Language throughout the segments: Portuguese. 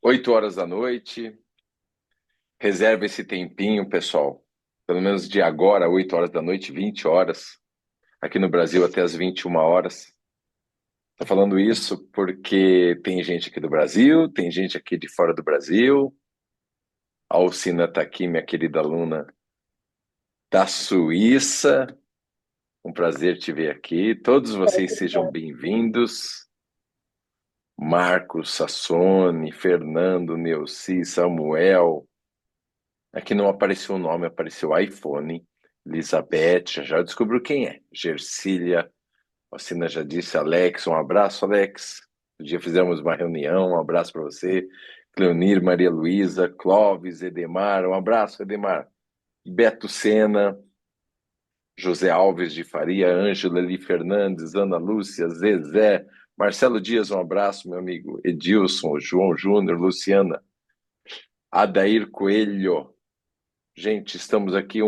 8 horas da noite. Reserva esse tempinho, pessoal. Pelo menos de agora, 8 horas da noite, 20 horas. Aqui no Brasil, até as 21 horas. Tô falando isso porque tem gente aqui do Brasil, tem gente aqui de fora do Brasil. A Alcina está aqui, minha querida aluna da Suíça. Um prazer te ver aqui. Todos vocês sejam bem-vindos. Marcos, Sassone, Fernando, Neuci, Samuel. Aqui não apareceu o nome, apareceu iPhone. Elizabeth, já descobriu quem é. Gersília, a Alcina já disse. Alex, um abraço, Alex. Um dia fizemos uma reunião, um abraço para você. Cleonir, Maria Luísa, Clóvis, Edemar, um abraço, Edemar. Beto Sena, José Alves de Faria, Ângela Eli Fernandes, Ana Lúcia, Zezé, Marcelo Dias, um abraço, meu amigo. Edilson, João Júnior, Luciana, Adair Coelho. Gente, estamos aqui,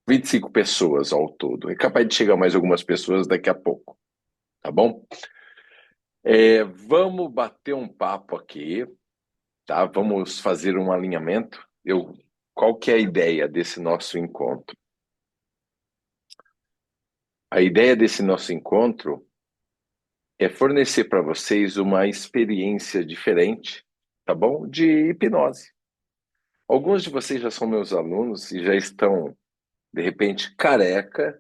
25 pessoas ao todo. É capaz de chegar mais algumas pessoas daqui a pouco, tá bom? Vamos bater um papo aqui, tá? Vamos fazer um alinhamento. Qual que é a ideia desse nosso encontro? A ideia desse nosso encontro é fornecer para vocês uma experiência diferente, tá bom? De hipnose. Alguns de vocês já são meus alunos e já estão, de repente, careca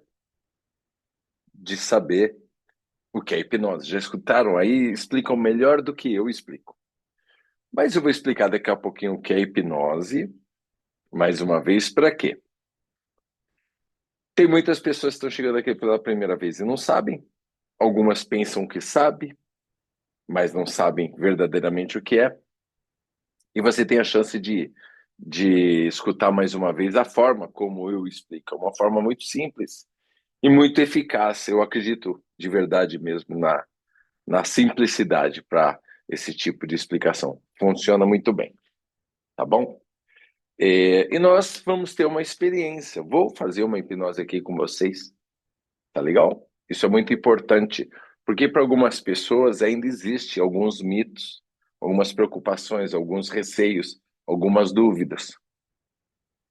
de saber o que é hipnose. Já escutaram aí? Explicam melhor do que eu explico. Mas eu vou explicar daqui a pouquinho o que é hipnose, mais uma vez, para quê? Tem muitas pessoas que estão chegando aqui pela primeira vez e não sabem. Algumas pensam que sabem, mas não sabem verdadeiramente o que é. E você tem a chance de escutar mais uma vez a forma como eu explico. É uma forma muito simples e muito eficaz. Eu acredito de verdade mesmo na simplicidade para esse tipo de explicação. Funciona muito bem, tá bom? E nós vamos ter uma experiência. Vou fazer uma hipnose aqui com vocês, tá legal? Isso é muito importante, porque para algumas pessoas ainda existe alguns mitos, algumas preocupações, alguns receios, algumas dúvidas.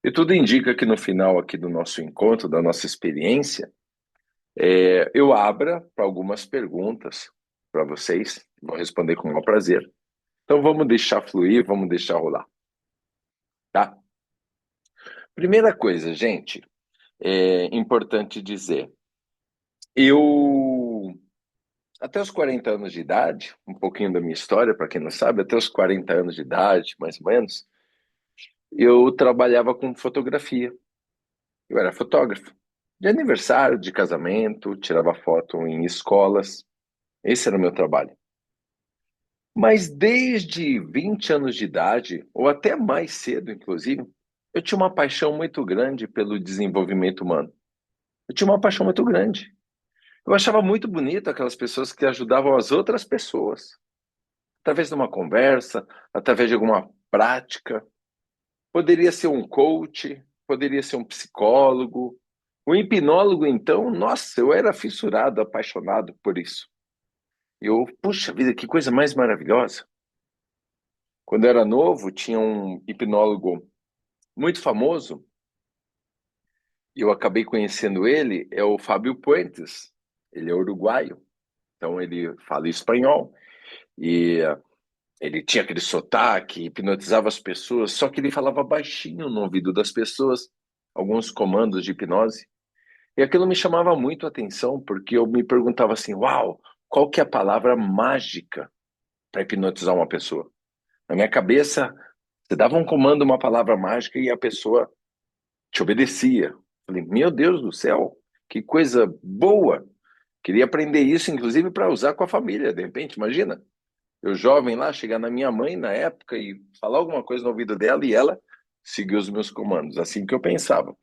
E tudo indica que no final aqui do nosso encontro, da nossa experiência, eu abra para algumas perguntas para vocês. Vou responder com o maior prazer. Então vamos deixar fluir, vamos deixar rolar, tá? Primeira coisa, gente, é importante dizer. Eu, até os 40 anos de idade, um pouquinho da minha história, para quem não sabe, até os 40 anos de idade, mais ou menos, eu trabalhava com fotografia. Eu era fotógrafo. De aniversário, de casamento, tirava foto em escolas. Esse era o meu trabalho. Mas desde 20 anos de idade, ou até mais cedo, inclusive, eu tinha uma paixão muito grande pelo desenvolvimento humano. Eu tinha uma paixão muito grande. Eu achava muito bonito aquelas pessoas que ajudavam as outras pessoas, através de uma conversa, através de alguma prática. Poderia ser um coach, poderia ser um psicólogo. O hipnólogo, então, nossa, eu era fissurado, apaixonado por isso. Puxa vida, que coisa mais maravilhosa. Quando eu era novo, tinha um hipnólogo muito famoso, e eu acabei conhecendo ele, é o Fábio Puentes. Ele é uruguaio, então ele fala espanhol, e ele tinha aquele sotaque, hipnotizava as pessoas, só que ele falava baixinho no ouvido das pessoas, alguns comandos de hipnose. E aquilo me chamava muito a atenção, porque eu me perguntava assim, uau, qual que é a palavra mágica para hipnotizar uma pessoa? Na minha cabeça, você dava um comando, uma palavra mágica e a pessoa te obedecia. Falei, meu Deus do céu, que coisa boa! Queria aprender isso, inclusive, para usar com a família, de repente, imagina. Eu jovem lá, chegar na minha mãe na época e falar alguma coisa no ouvido dela e ela seguir os meus comandos, assim que eu pensava.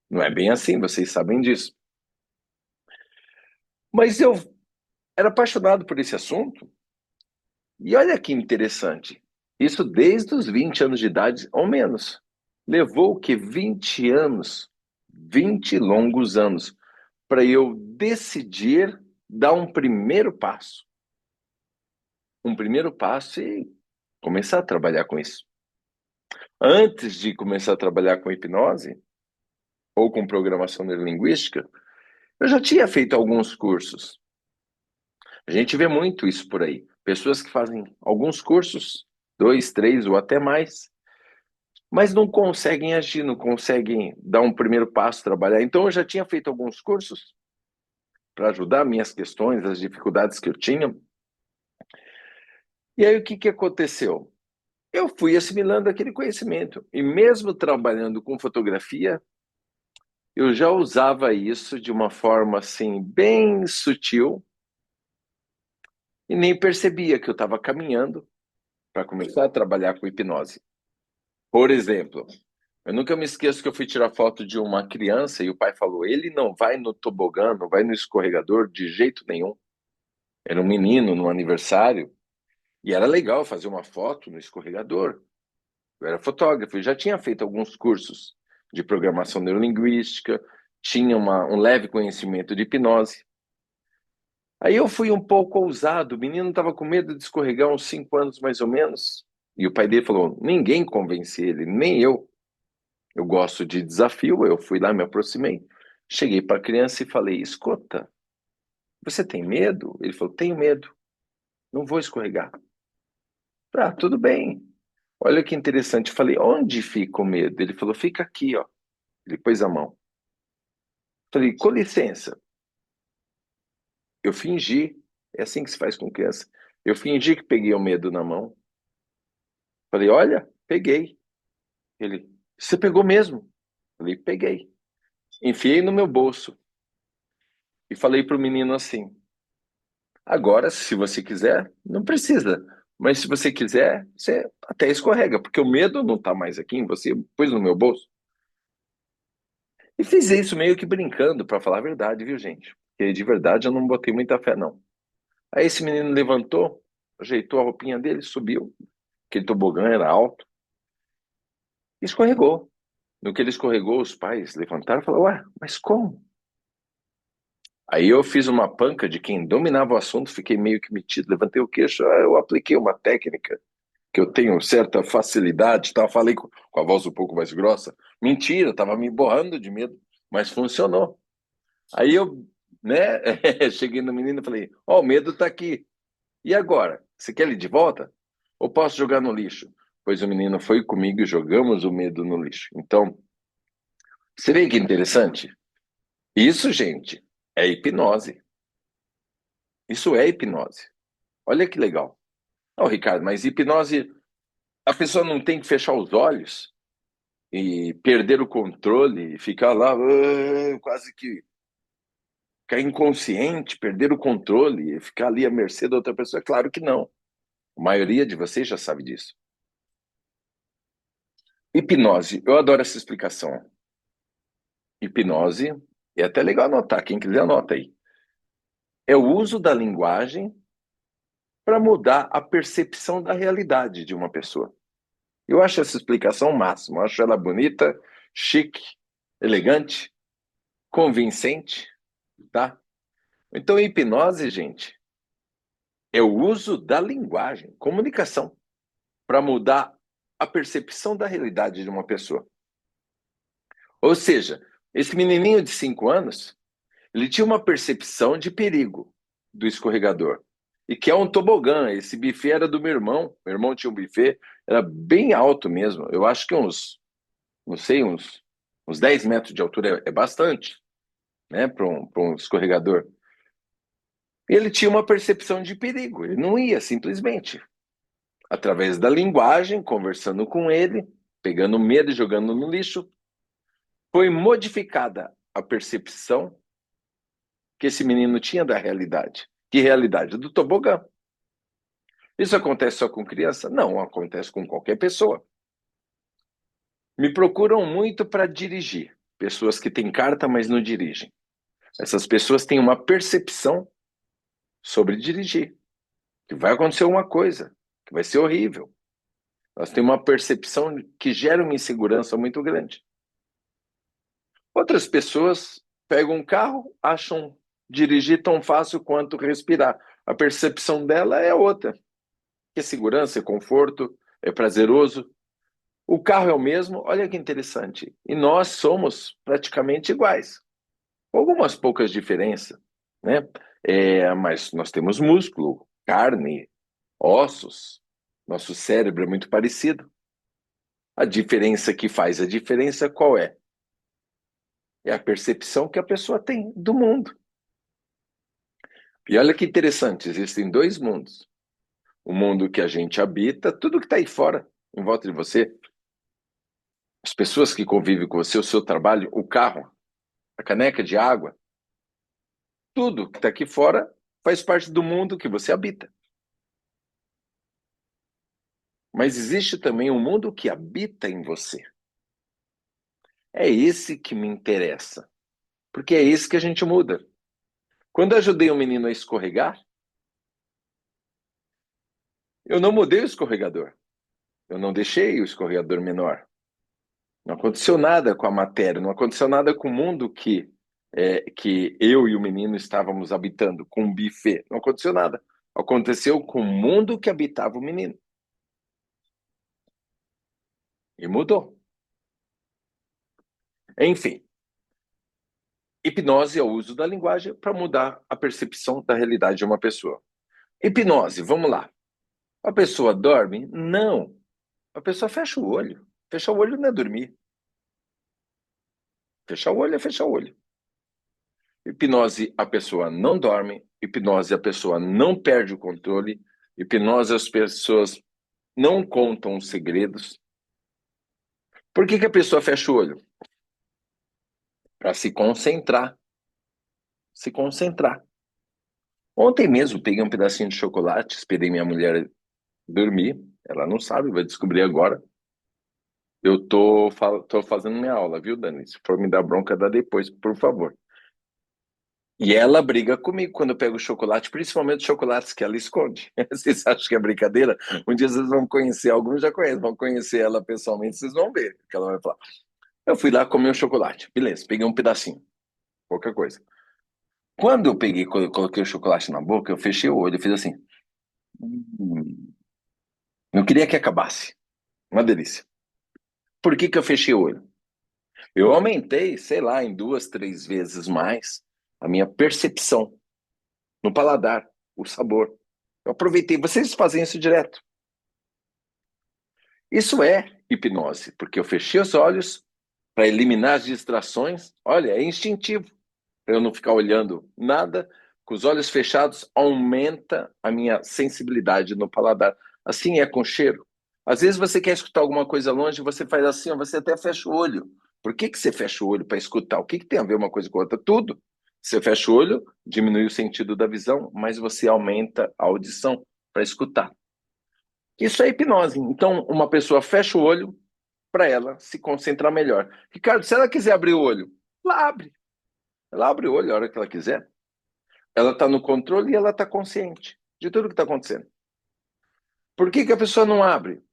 Não é bem assim, vocês sabem disso. Mas eu era apaixonado por esse assunto e olha que interessante. Isso desde os 20 anos de idade ou menos. Levou o que 20 anos, 20 longos anos, para eu decidir dar um primeiro passo. um primeiro passo e começar a trabalhar com isso. Antes de começar a trabalhar com hipnose ou com programação neurolinguística, eu já tinha feito alguns cursos. A gente vê muito isso por aí. Pessoas que fazem alguns cursos, 2, 3 ou até mais, mas não conseguem agir, não conseguem dar um primeiro passo, trabalhar. Então, eu já tinha feito alguns cursos para ajudar minhas questões, as dificuldades que eu tinha. E aí, o que que aconteceu? Eu fui assimilando aquele conhecimento. E mesmo trabalhando com fotografia, eu já usava isso de uma forma assim, bem sutil, e nem percebia que eu estava caminhando para começar a trabalhar com hipnose. Por exemplo, eu nunca me esqueço que eu fui tirar foto de uma criança e o pai falou: ele não vai no tobogã, não vai no escorregador de jeito nenhum. Era um menino no aniversário e era legal fazer uma foto no escorregador. Eu era fotógrafo e já tinha feito alguns cursos de programação neurolinguística, tinha um leve conhecimento de hipnose. Aí eu fui um pouco ousado, o menino estava com medo de escorregar uns 5 anos mais ou menos. E o pai dele falou: ninguém convence ele, nem eu. Eu gosto de desafio, eu fui lá, me aproximei. Cheguei para a criança e falei: escuta, você tem medo? Ele falou: tenho medo, não vou escorregar. Ah, tudo bem. Olha que interessante. Eu falei: onde fica o medo? Ele falou: fica aqui, ó. Ele pôs a mão. Falei: com licença. Eu fingi, é assim que se faz com criança. Eu fingi que peguei o medo na mão. Falei: olha, peguei. Ele: você pegou mesmo? Falei: peguei. Enfiei no meu bolso e falei para o menino assim: agora, se você quiser, não precisa. Mas se você quiser, você até escorrega, porque o medo não está mais aqui em você, pôs no meu bolso. E fiz isso meio que brincando, para falar a verdade, viu, gente? Porque de verdade eu não botei muita fé, não. Aí esse menino levantou, ajeitou a roupinha dele, subiu, aquele tobogã era alto, e escorregou. No que ele escorregou, os pais levantaram e falaram: ué, mas como? Aí eu fiz uma panca de quem dominava o assunto, fiquei meio que metido, levantei o queixo, eu apliquei uma técnica que eu tenho certa facilidade, tá? Falei com a voz um pouco mais grossa. Mentira, tava me borrando de medo, mas funcionou. Aí eu, né, cheguei no menino e falei: ó, o medo tá aqui. E agora? Você quer ele de volta? Ou posso jogar no lixo? Pois o menino foi comigo e jogamos o medo no lixo. Então, você vê que interessante? Isso, gente, é hipnose. Isso é hipnose. Olha que legal. Não, Ricardo, mas hipnose, a pessoa não tem que fechar os olhos e perder o controle e ficar lá, quase que ficar inconsciente, perder o controle e ficar ali à mercê da outra pessoa? Claro que não. A maioria de vocês já sabe disso. Hipnose, eu adoro essa explicação. Hipnose, é até legal anotar, quem quiser anota aí. É o uso da linguagem para mudar a percepção da realidade de uma pessoa. Eu acho essa explicação máxima, eu acho ela bonita, chique, elegante, convincente, tá? Então, hipnose, gente, é o uso da linguagem, comunicação, para mudar a percepção da realidade de uma pessoa. Ou seja, esse menininho de 5 anos, ele tinha uma percepção de perigo do escorregador. E que é um tobogã. Esse buffet era do meu irmão. Meu irmão tinha um buffet, era bem alto mesmo. Eu acho que uns, não sei, uns 10 metros de altura é bastante, né, para um escorregador. E ele tinha uma percepção de perigo. Ele não ia simplesmente. Através da linguagem, conversando com ele, pegando medo e jogando no lixo, foi modificada a percepção que esse menino tinha da realidade. Que realidade? Do tobogã. Isso acontece só com criança? Não, acontece com qualquer pessoa. Me procuram muito para dirigir. Pessoas que têm carta, mas não dirigem. Essas pessoas têm uma percepção sobre dirigir. Que vai acontecer uma coisa, que vai ser horrível. Elas têm uma percepção que gera uma insegurança muito grande. Outras pessoas pegam um carro, acham dirigir tão fácil quanto respirar. A percepção dela é outra. Que é segurança, é conforto, é prazeroso. O carro é o mesmo, olha que interessante. E nós somos praticamente iguais, com algumas poucas diferenças, né? Mas nós temos músculo, carne, ossos. Nosso cérebro é muito parecido. A diferença que faz a diferença qual é? É a percepção que a pessoa tem do mundo. E olha que interessante, existem dois mundos. O mundo que a gente habita, tudo que está aí fora, em volta de você, as pessoas que convivem com você, o seu trabalho, o carro, a caneca de água, tudo que está aqui fora faz parte do mundo que você habita. Mas existe também um mundo que habita em você. É esse que me interessa, porque é esse que a gente muda. Quando eu ajudei um menino a escorregar, eu não mudei o escorregador. Eu não deixei o escorregador menor. Não aconteceu nada com a matéria, não aconteceu nada com o mundo que eu e o menino estávamos habitando, com o buffet. Não aconteceu nada. Aconteceu com o mundo que habitava o menino. E mudou. Enfim, hipnose é o uso da linguagem para mudar a percepção da realidade de uma pessoa. Hipnose, vamos lá. A pessoa dorme? Não. A pessoa fecha o olho. Fechar o olho não é dormir. Fechar o olho é fechar o olho. Hipnose, a pessoa não dorme. Hipnose, a pessoa não perde o controle. Hipnose, as pessoas não contam os segredos. Por que a pessoa fecha o olho? Para se concentrar. Se concentrar. Ontem mesmo peguei um pedacinho de chocolate, esperei minha mulher dormir. Ela não sabe, vai descobrir agora. Eu tô fazendo minha aula, viu, Dani? Se for me dar bronca, dá depois, por favor. E ela briga comigo quando eu pego chocolate, principalmente chocolates que ela esconde. Vocês acham que é brincadeira? Um dia vocês vão conhecer, alguns já conhecem, vão conhecer ela pessoalmente, vocês vão ver o que ela vai falar. Eu fui lá comer um chocolate, beleza, peguei um pedacinho, pouca coisa. Quando eu peguei, quando eu coloquei o chocolate na boca, eu fechei o olho e fiz assim. Hum, eu queria que acabasse. Uma delícia. Por que eu fechei o olho? Eu aumentei, sei lá, em duas, três vezes mais a minha percepção no paladar, o sabor. Eu aproveitei. Vocês fazem isso direto. Isso é hipnose, porque eu fechei os olhos para eliminar as distrações. Olha, é instintivo. Para eu não ficar olhando nada, com os olhos fechados, aumenta a minha sensibilidade no paladar. Assim é com cheiro. Às vezes você quer escutar alguma coisa longe, você faz assim, ó, você até fecha o olho. Por que você fecha o olho para escutar? O que tem a ver uma coisa com a outra? Tudo. Você fecha o olho, diminui o sentido da visão, mas você aumenta a audição para escutar. Isso é hipnose. Então, uma pessoa fecha o olho para ela se concentrar melhor. Ricardo, se ela quiser abrir o olho, ela abre. Ela abre o olho a hora que ela quiser. Ela está no controle e ela está consciente de tudo que está acontecendo. Por que a pessoa não abre?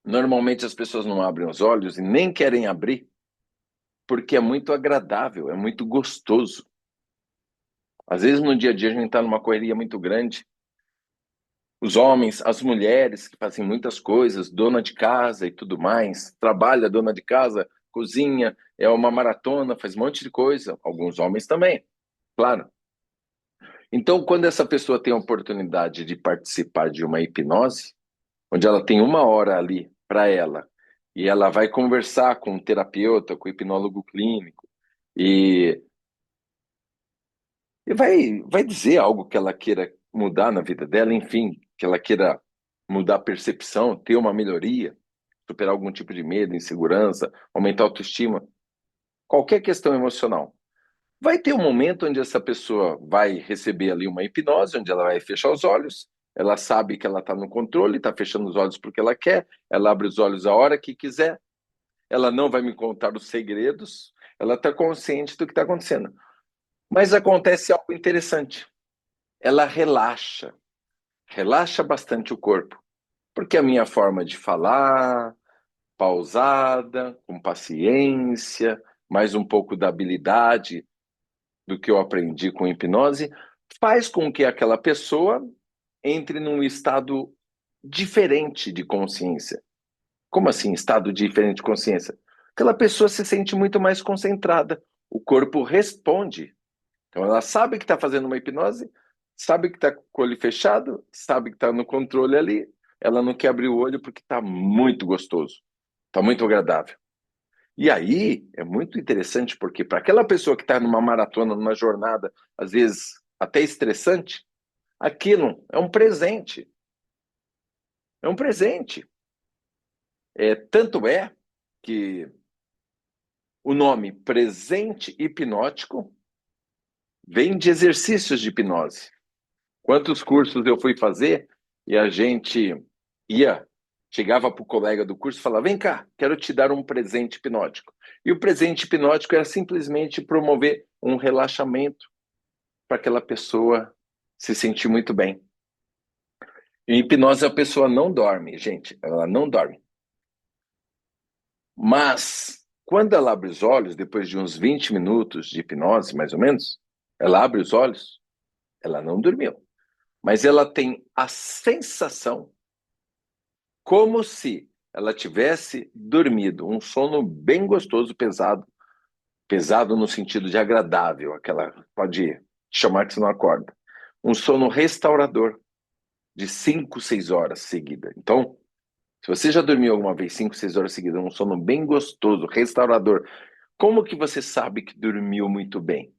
Normalmente as pessoas não abrem os olhos e nem querem abrir porque é muito agradável, é muito gostoso. Às vezes no dia a dia a gente está numa correria muito grande. Os homens, as mulheres que fazem muitas coisas, dona de casa e tudo mais, trabalha, dona de casa, cozinha, é uma maratona, faz um monte de coisa. Alguns homens também, claro. Então, quando essa pessoa tem a oportunidade de participar de uma hipnose, onde ela tem uma hora ali para ela, e ela vai conversar com um terapeuta, com um hipnólogo clínico, e, e vai dizer algo que ela queira mudar na vida dela, enfim, que ela queira mudar a percepção, ter uma melhoria, superar algum tipo de medo, insegurança, aumentar a autoestima, qualquer questão emocional. Vai ter um momento onde essa pessoa vai receber ali uma hipnose, onde ela vai fechar os olhos, ela sabe que ela está no controle, está fechando os olhos porque ela quer, ela abre os olhos a hora que quiser, ela não vai me contar os segredos, ela está consciente do que está acontecendo. Mas acontece algo interessante, ela relaxa, relaxa bastante o corpo, porque a minha forma de falar, pausada, com paciência, mais um pouco da habilidade do que eu aprendi com hipnose, faz com que aquela pessoa entre num estado diferente de consciência. Como assim, estado diferente de consciência? Aquela pessoa se sente muito mais concentrada. O corpo responde. Então, ela sabe que está fazendo uma hipnose, sabe que está com o olho fechado, sabe que está no controle ali. Ela não quer abrir o olho porque está muito gostoso, está muito agradável. E aí é muito interessante porque para aquela pessoa que está numa maratona, numa jornada, às vezes até estressante, aquilo é um presente. É um presente. Tanto é que o nome presente hipnótico vem de exercícios de hipnose. Quantos cursos eu fui fazer e a gente ia, chegava para o colega do curso e falava: vem cá, quero te dar um presente hipnótico. E o presente hipnótico era simplesmente promover um relaxamento para aquela pessoa se sentir muito bem. Em hipnose, a pessoa não dorme, gente, ela não dorme. Mas, quando ela abre os olhos, depois de uns 20 minutos de hipnose, mais ou menos, ela abre os olhos, ela não dormiu. Mas ela tem a sensação como se ela tivesse dormido, um sono bem gostoso, pesado, pesado no sentido de agradável, aquela pode chamar que você não acorda. Um sono restaurador de 5, 6 horas seguida. Então, se você já dormiu alguma vez 5, 6 horas seguidas, um sono bem gostoso, restaurador, como que você sabe que dormiu muito bem?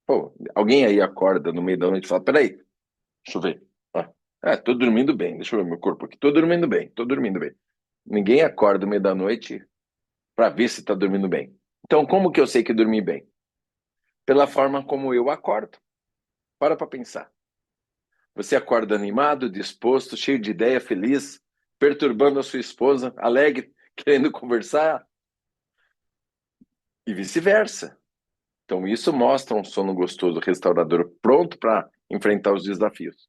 Pô, alguém aí acorda no meio da noite e fala: peraí, deixa eu ver. Tô dormindo bem, deixa eu ver meu corpo aqui. Tô dormindo bem, tô dormindo bem. Ninguém acorda no meio da noite para ver se está dormindo bem. Então, como que eu sei que dormi bem? Pela forma como eu acordo. Para pensar. Você acorda animado, disposto, cheio de ideia, feliz, perturbando a sua esposa, alegre, querendo conversar e vice-versa. Então, isso mostra um sono gostoso, restaurador, pronto para enfrentar os desafios.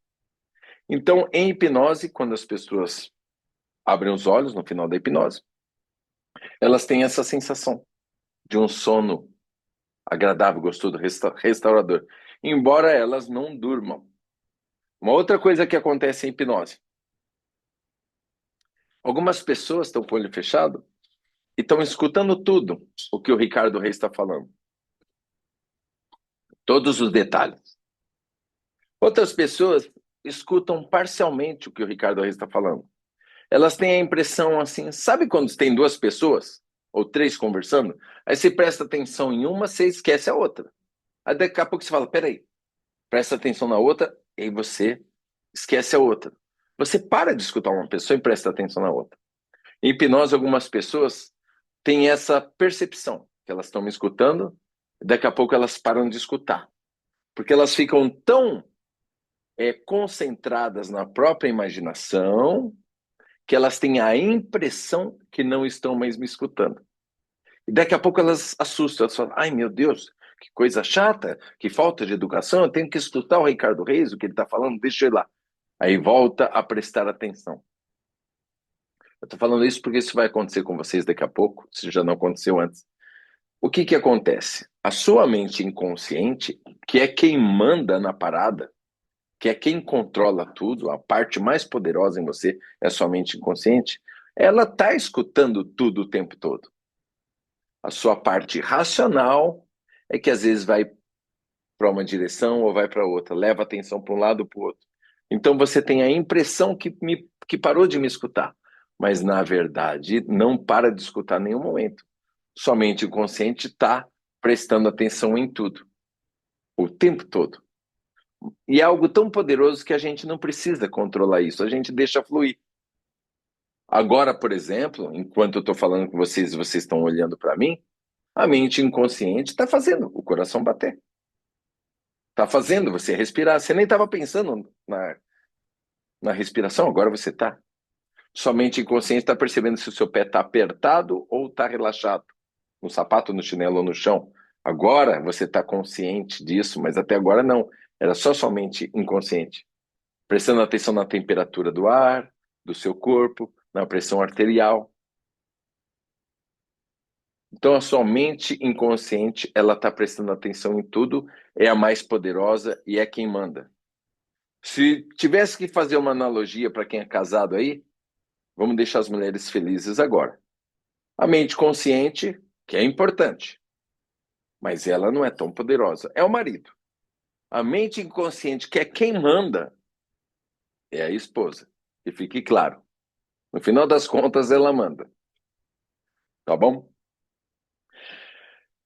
Então, em hipnose, quando as pessoas abrem os olhos no final da hipnose, elas têm essa sensação de um sono agradável, gostoso, restaurador, embora elas não durmam. Uma outra coisa que acontece em hipnose: algumas pessoas estão com o olho fechado e estão escutando tudo o que o Ricardo Reis está falando, todos os detalhes. Outras pessoas escutam parcialmente o que o Ricardo Reis está falando. Elas têm a impressão assim, sabe quando tem duas pessoas ou três conversando? Aí você presta atenção em uma, você esquece a outra. Aí daqui a pouco você fala: peraí, presta atenção na outra, e aí você esquece a outra. Você para de escutar uma pessoa e presta atenção na outra. Em hipnose, algumas pessoas têm essa percepção, que elas estão me escutando, e daqui a pouco elas param de escutar. Porque elas ficam tão concentradas na própria imaginação que elas têm a impressão que não estão mais me escutando. E daqui a pouco elas assustam, elas falam: ai meu Deus, que coisa chata, que falta de educação, eu tenho que escutar o Ricardo Reis, o que ele está falando, deixa eu ir lá. Aí volta a prestar atenção. Eu estou falando isso porque isso vai acontecer com vocês daqui a pouco, se já não aconteceu antes. O que que acontece? A sua mente inconsciente, que é quem manda na parada, que é quem controla tudo, a parte mais poderosa em você é a sua mente inconsciente, ela está escutando tudo o tempo todo. A sua parte racional é que às vezes vai para uma direção ou vai para outra, leva a atenção para um lado ou para o outro. Então você tem a impressão que parou de me escutar, mas na verdade não para de escutar em nenhum momento. Sua mente inconsciente está prestando atenção em tudo, o tempo todo. E é algo tão poderoso que a gente não precisa controlar isso, a gente deixa fluir. Agora, por exemplo, enquanto eu estou falando com vocês e vocês estão olhando para mim, a mente inconsciente está fazendo o coração bater. Está fazendo você respirar. Você nem estava pensando na respiração, agora você está. Sua mente inconsciente está percebendo se o seu pé está apertado ou está relaxado, no sapato, no chinelo ou no chão. Agora você está consciente disso, mas até agora não. Era só sua mente inconsciente. Prestando atenção na temperatura do ar, do seu corpo, na pressão arterial. Então a sua mente inconsciente, ela está prestando atenção em tudo, é a mais poderosa e é quem manda. Se tivesse que fazer uma analogia para quem é casado aí, vamos deixar as mulheres felizes agora. A mente consciente, que é importante, mas ela não é tão poderosa, é o marido. A mente inconsciente, que é quem manda, é a esposa. E fique claro, no final das contas, ela manda. Tá bom?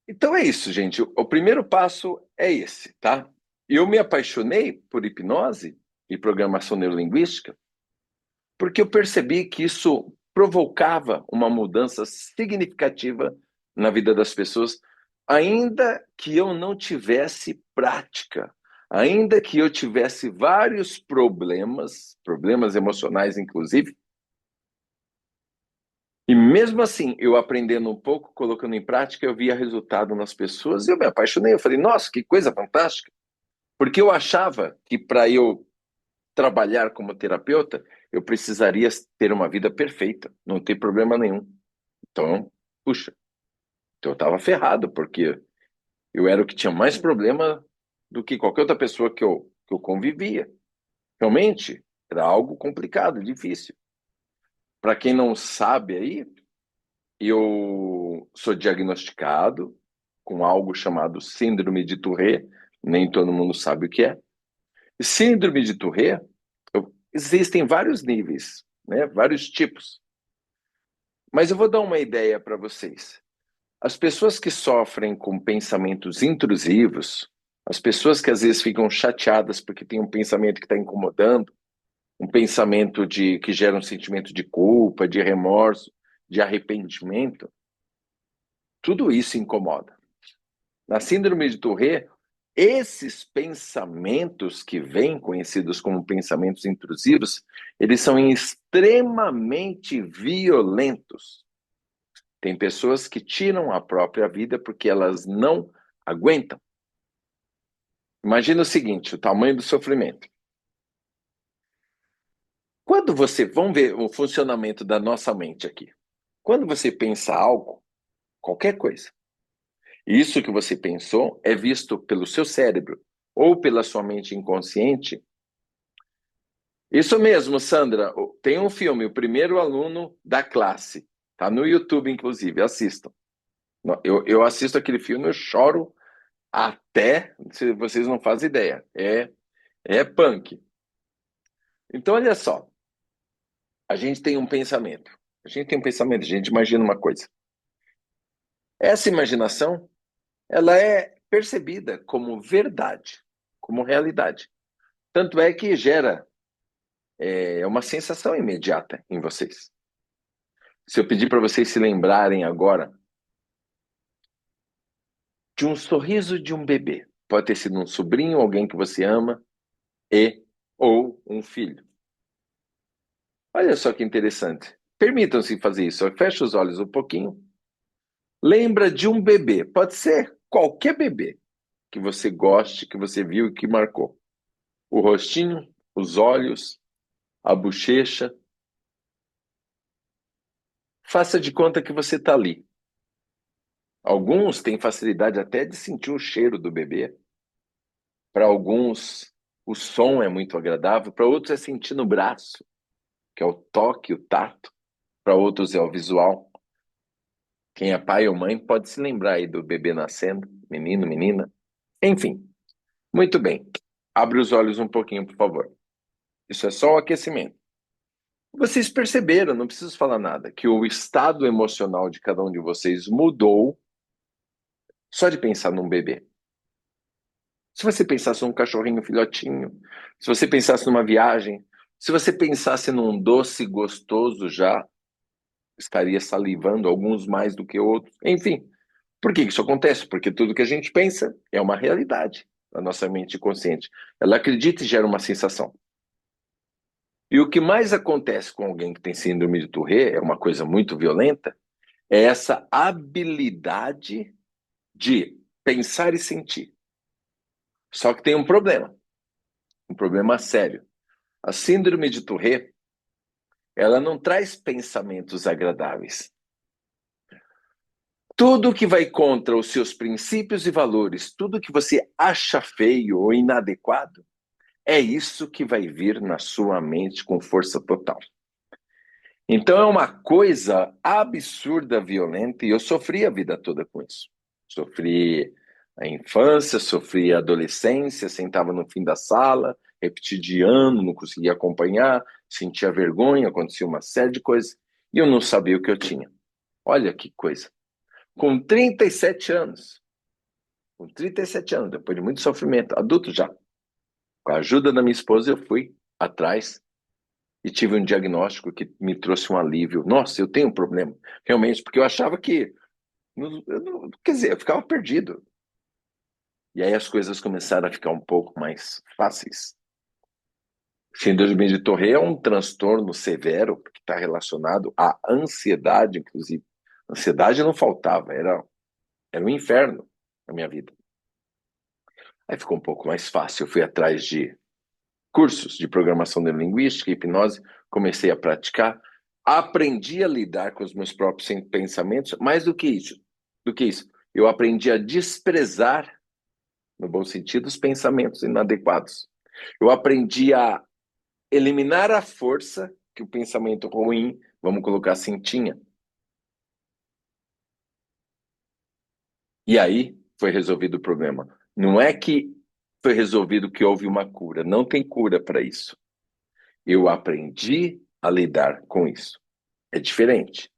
Então é isso, gente. O primeiro passo é esse, tá? Eu me apaixonei por hipnose e programação neurolinguística porque eu percebi que isso provocava uma mudança significativa na vida das pessoas, ainda que eu não tivesse prática, ainda que eu tivesse vários problemas emocionais, inclusive, e mesmo assim, eu aprendendo um pouco, colocando em prática, eu via resultado nas pessoas e eu me apaixonei. Eu falei, nossa, que coisa fantástica. Porque eu achava que para eu trabalhar como terapeuta, eu precisaria ter uma vida perfeita, não ter problema nenhum. Então, puxa, então eu estava ferrado, porque eu era o que tinha mais problema do que qualquer outra pessoa que eu convivia. Realmente, era algo complicado, difícil. Para quem não sabe aí, eu sou diagnosticado com algo chamado síndrome de Tourette, nem todo mundo sabe o que é. Síndrome de Tourette, existem vários níveis, né? Vários tipos. Mas eu vou dar uma ideia para vocês. As pessoas que sofrem com pensamentos intrusivos, as pessoas que às vezes ficam chateadas porque tem um pensamento que está incomodando, um pensamento que gera um sentimento de culpa, de remorso, de arrependimento, tudo isso incomoda. Na síndrome de Tourette, esses pensamentos que vêm, conhecidos como pensamentos intrusivos, eles são extremamente violentos. Tem pessoas que tiram a própria vida porque elas não aguentam. Imagina o seguinte, o tamanho do sofrimento. Vamos ver o funcionamento da nossa mente aqui. Quando você pensa algo, qualquer coisa, isso que você pensou é visto pelo seu cérebro ou pela sua mente inconsciente. Isso mesmo, Sandra. Tem um filme, O Primeiro Aluno da Classe. Tá no YouTube, inclusive. Assistam. Eu assisto aquele filme, eu choro até, se vocês não fazem ideia. É punk. Então, olha só. A gente tem um pensamento. A gente imagina uma coisa. Essa imaginação, ela é percebida como verdade, como realidade. Tanto é que gera uma sensação imediata em vocês. Se eu pedir para vocês se lembrarem agora de um sorriso de um bebê, pode ter sido um sobrinho, alguém que você ama, ou um filho. Olha só que interessante. Permitam-se fazer isso. Feche os olhos um pouquinho. Lembra de um bebê. Pode ser qualquer bebê que você goste, que você viu e que marcou. O rostinho, os olhos, a bochecha. Faça de conta que você está ali. Alguns têm facilidade até de sentir o cheiro do bebê. Para alguns, o som é muito agradável. Para outros, é sentir no braço, que é o toque, o tato. Para outros, é o visual. Quem é pai ou mãe pode se lembrar aí do bebê nascendo, menino, menina. Enfim, muito bem. Abre os olhos um pouquinho, por favor. Isso é só o aquecimento. Vocês perceberam, não preciso falar nada, que o estado emocional de cada um de vocês mudou só de pensar num bebê. Se você pensasse num cachorrinho filhotinho, se você pensasse numa viagem, se você pensasse num doce gostoso já, estaria salivando, alguns mais do que outros. Enfim, por que isso acontece? Porque tudo que a gente pensa é uma realidade da nossa mente consciente. Ela acredita e gera uma sensação. E o que mais acontece com alguém que tem síndrome de Tourette, é uma coisa muito violenta, é essa habilidade de pensar e sentir. Só que tem um problema sério. A síndrome de Tourette, ela não traz pensamentos agradáveis. Tudo que vai contra os seus princípios e valores, tudo que você acha feio ou inadequado, É isso que vai vir na sua mente com força total. Então é uma coisa absurda, violenta, e eu sofri a vida toda com isso. Sofri a infância, sofri a adolescência, sentava no fim da sala, repetia de ano, não conseguia acompanhar, sentia vergonha, acontecia uma série de coisas, e eu não sabia o que eu tinha. Olha que coisa. Com 37 anos, com 37 anos, depois de muito sofrimento, adulto já, com a ajuda da minha esposa, eu fui atrás e tive um diagnóstico que me trouxe um alívio. Nossa, eu tenho um problema, realmente, porque eu achava que, quer dizer, eu ficava perdido. E aí as coisas começaram a ficar um pouco mais fáceis. Síndrome de Tourette é um transtorno severo que está relacionado à ansiedade, inclusive. Ansiedade não faltava, era um inferno na minha vida. Aí ficou um pouco mais fácil. Eu fui atrás de cursos de programação neurolinguística, hipnose, comecei a praticar, aprendi a lidar com os meus próprios pensamentos, mais do que isso, eu aprendi a desprezar, no bom sentido, os pensamentos inadequados. Eu aprendi a eliminar a força que o pensamento ruim, vamos colocar assim, tinha. E aí foi resolvido o problema. Não é que foi resolvido que houve uma cura, não tem cura para isso. Eu aprendi a lidar com isso. É diferente.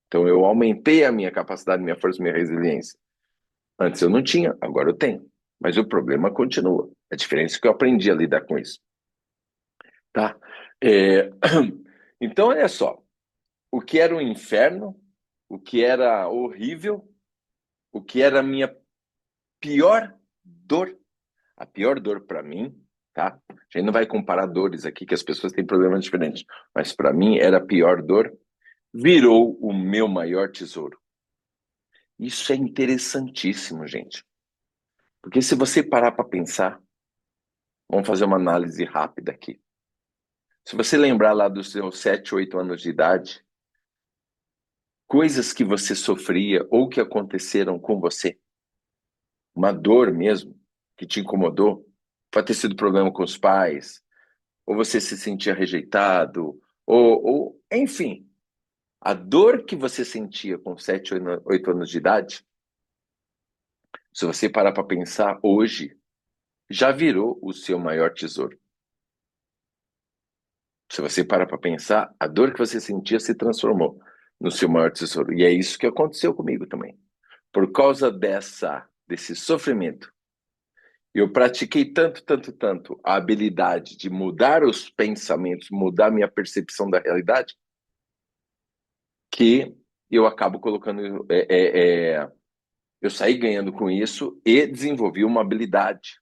Então eu aumentei a minha capacidade, minha força, minha resiliência. Antes eu não tinha, agora eu tenho. Mas o problema continua. A diferença é que eu aprendi a lidar com isso. Tá? É... Então, olha só. O que era um inferno, o que era horrível, o que era a minha pior dor, a pior dor para mim, tá? A gente não vai comparar dores aqui, que as pessoas têm problemas diferentes. Mas para mim era a pior dor, virou o meu maior tesouro. Isso é interessantíssimo, gente. Porque se você parar para pensar, vamos fazer uma análise rápida aqui. Se você lembrar lá dos seus 7, 8 anos de idade, coisas que você sofria ou que aconteceram com você, uma dor mesmo, que te incomodou, pode ter sido problema com os pais, ou você se sentia rejeitado, ou enfim, a dor que você sentia com 7, 8 anos de idade, se você parar para pensar hoje, já virou o seu maior tesouro. Se você parar para pensar, a dor que você sentia se transformou no seu maior tesouro. E é isso que aconteceu comigo também. Por causa desse sofrimento, eu pratiquei tanto, tanto, tanto a habilidade de mudar os pensamentos, mudar minha percepção da realidade, que eu acabo colocando. Eu saí ganhando com isso e desenvolvi uma habilidade,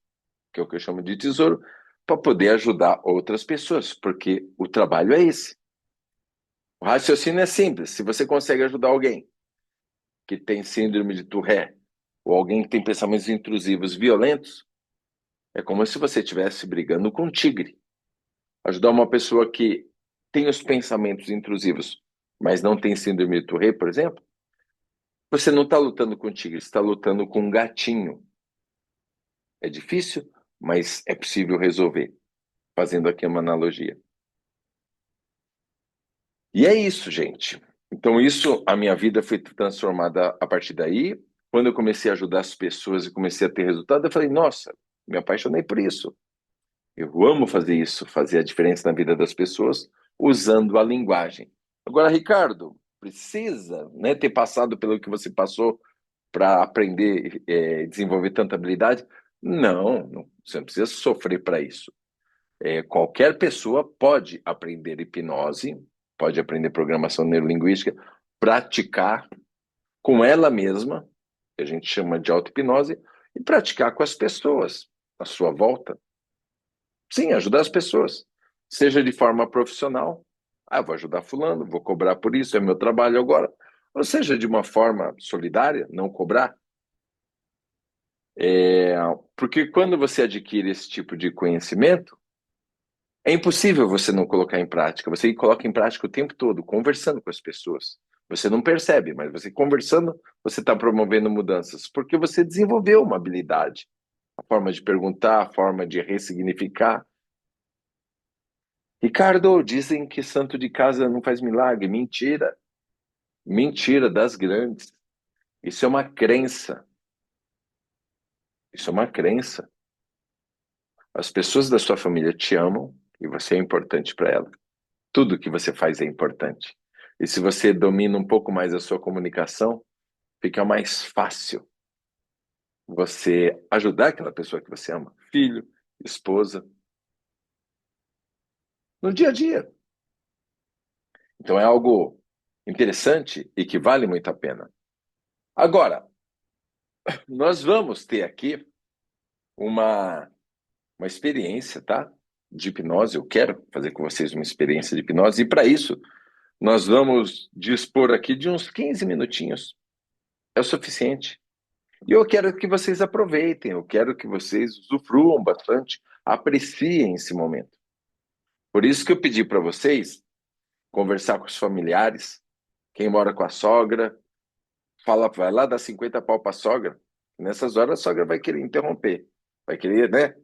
que é o que eu chamo de tesouro, para poder ajudar outras pessoas, porque o trabalho é esse. O raciocínio é simples. Se você consegue ajudar alguém que tem síndrome de Tourette ou alguém que tem pensamentos intrusivos violentos, é como se você estivesse brigando com um tigre. Ajudar uma pessoa que tem os pensamentos intrusivos, mas não tem síndrome de Tourette, por exemplo, você não está lutando com um tigre, você está lutando com um gatinho. É difícil, mas é possível resolver, fazendo aqui uma analogia. E é isso, gente. Então, a minha vida foi transformada a partir daí. Quando eu comecei a ajudar as pessoas e comecei a ter resultado, eu falei, nossa, me apaixonei por isso. Eu amo fazer isso, fazer a diferença na vida das pessoas usando a linguagem. Agora, Ricardo, precisa, né, ter passado pelo que você passou para aprender, desenvolver tanta habilidade? Não, não, você não precisa sofrer para isso. Qualquer pessoa pode aprender hipnose, pode aprender programação neurolinguística, praticar com ela mesma, que a gente chama de auto-hipnose, e praticar com as pessoas à sua volta. Sim, ajudar as pessoas, seja de forma profissional, vou ajudar fulano, vou cobrar por isso, é meu trabalho agora, ou seja, de uma forma solidária, não cobrar. Porque quando você adquire esse tipo de conhecimento, é impossível você não colocar em prática. Você coloca em prática o tempo todo, conversando com as pessoas. Você não percebe, mas você conversando, você está promovendo mudanças, porque você desenvolveu uma habilidade. A forma de perguntar, a forma de ressignificar. Ricardo, dizem que santo de casa não faz milagre. Mentira. Mentira das grandes. Isso é uma crença. Isso é uma crença. As pessoas da sua família te amam e você é importante para ela. Tudo que você faz é importante. E se você domina um pouco mais a sua comunicação, fica mais fácil você ajudar aquela pessoa que você ama, filho, esposa, no dia a dia. Então é algo interessante e que vale muito a pena. Agora, nós vamos ter aqui uma, uma experiência, tá? De hipnose. Eu quero fazer com vocês uma experiência de hipnose e para isso nós vamos dispor aqui de uns 15 minutinhos. É o suficiente. E eu quero que vocês aproveitem, eu quero que vocês usufruam bastante, apreciem esse momento. Por isso que eu pedi para vocês conversar com os familiares, quem mora com a sogra, fala, vai lá dar 50 pau para a sogra. Nessas horas a sogra vai querer interromper, vai querer, né?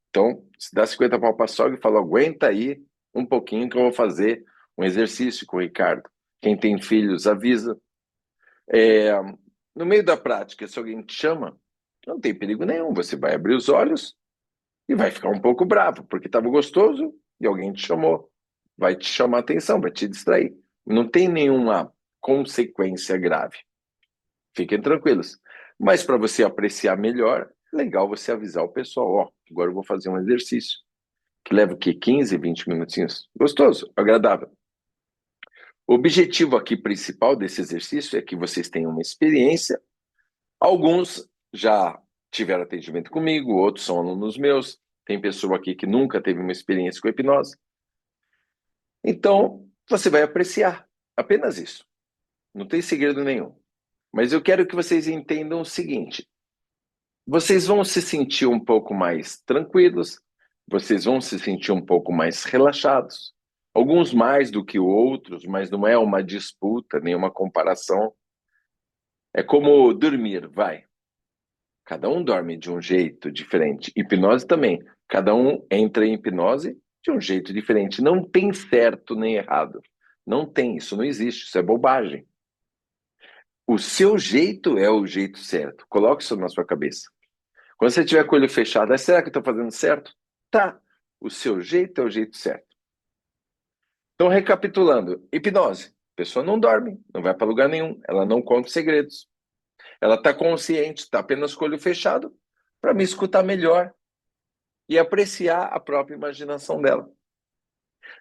Então, se dá 50 pau para a sogra e fala, aguenta aí um pouquinho que eu vou fazer um exercício com o Ricardo. Quem tem filhos, avisa. É, no meio da prática, se alguém te chama, não tem perigo nenhum. Você vai abrir os olhos e vai ficar um pouco bravo, porque estava gostoso e alguém te chamou. Vai te chamar a atenção, vai te distrair. Não tem nenhuma consequência grave. Fiquem tranquilos. Mas para você apreciar melhor, é legal você avisar o pessoal, ó, agora eu vou fazer um exercício que leva o quê? 15, 20 minutinhos. Gostoso, agradável. O objetivo aqui principal desse exercício é que vocês tenham uma experiência. Alguns já tiveram atendimento comigo, outros são alunos meus. Tem pessoa aqui que nunca teve uma experiência com hipnose. Então, você vai apreciar. Apenas isso. Não tem segredo nenhum. Mas eu quero que vocês entendam o seguinte: vocês vão se sentir um pouco mais tranquilos, vocês vão se sentir um pouco mais relaxados. Alguns mais do que outros, mas não é uma disputa, nem uma comparação. É como dormir, vai. Cada um dorme de um jeito diferente. Hipnose também. Cada um entra em hipnose de um jeito diferente. Não tem certo nem errado. Não tem, isso não existe, isso é bobagem. O seu jeito é o jeito certo. Coloque isso na sua cabeça. Quando você tiver com o olho fechado, será que eu estou fazendo certo? Tá. O seu jeito é o jeito certo. Então, recapitulando: hipnose. A pessoa não dorme, não vai para lugar nenhum, ela não conta segredos. Ela está consciente, está apenas com o olho fechado para me escutar melhor e apreciar a própria imaginação dela.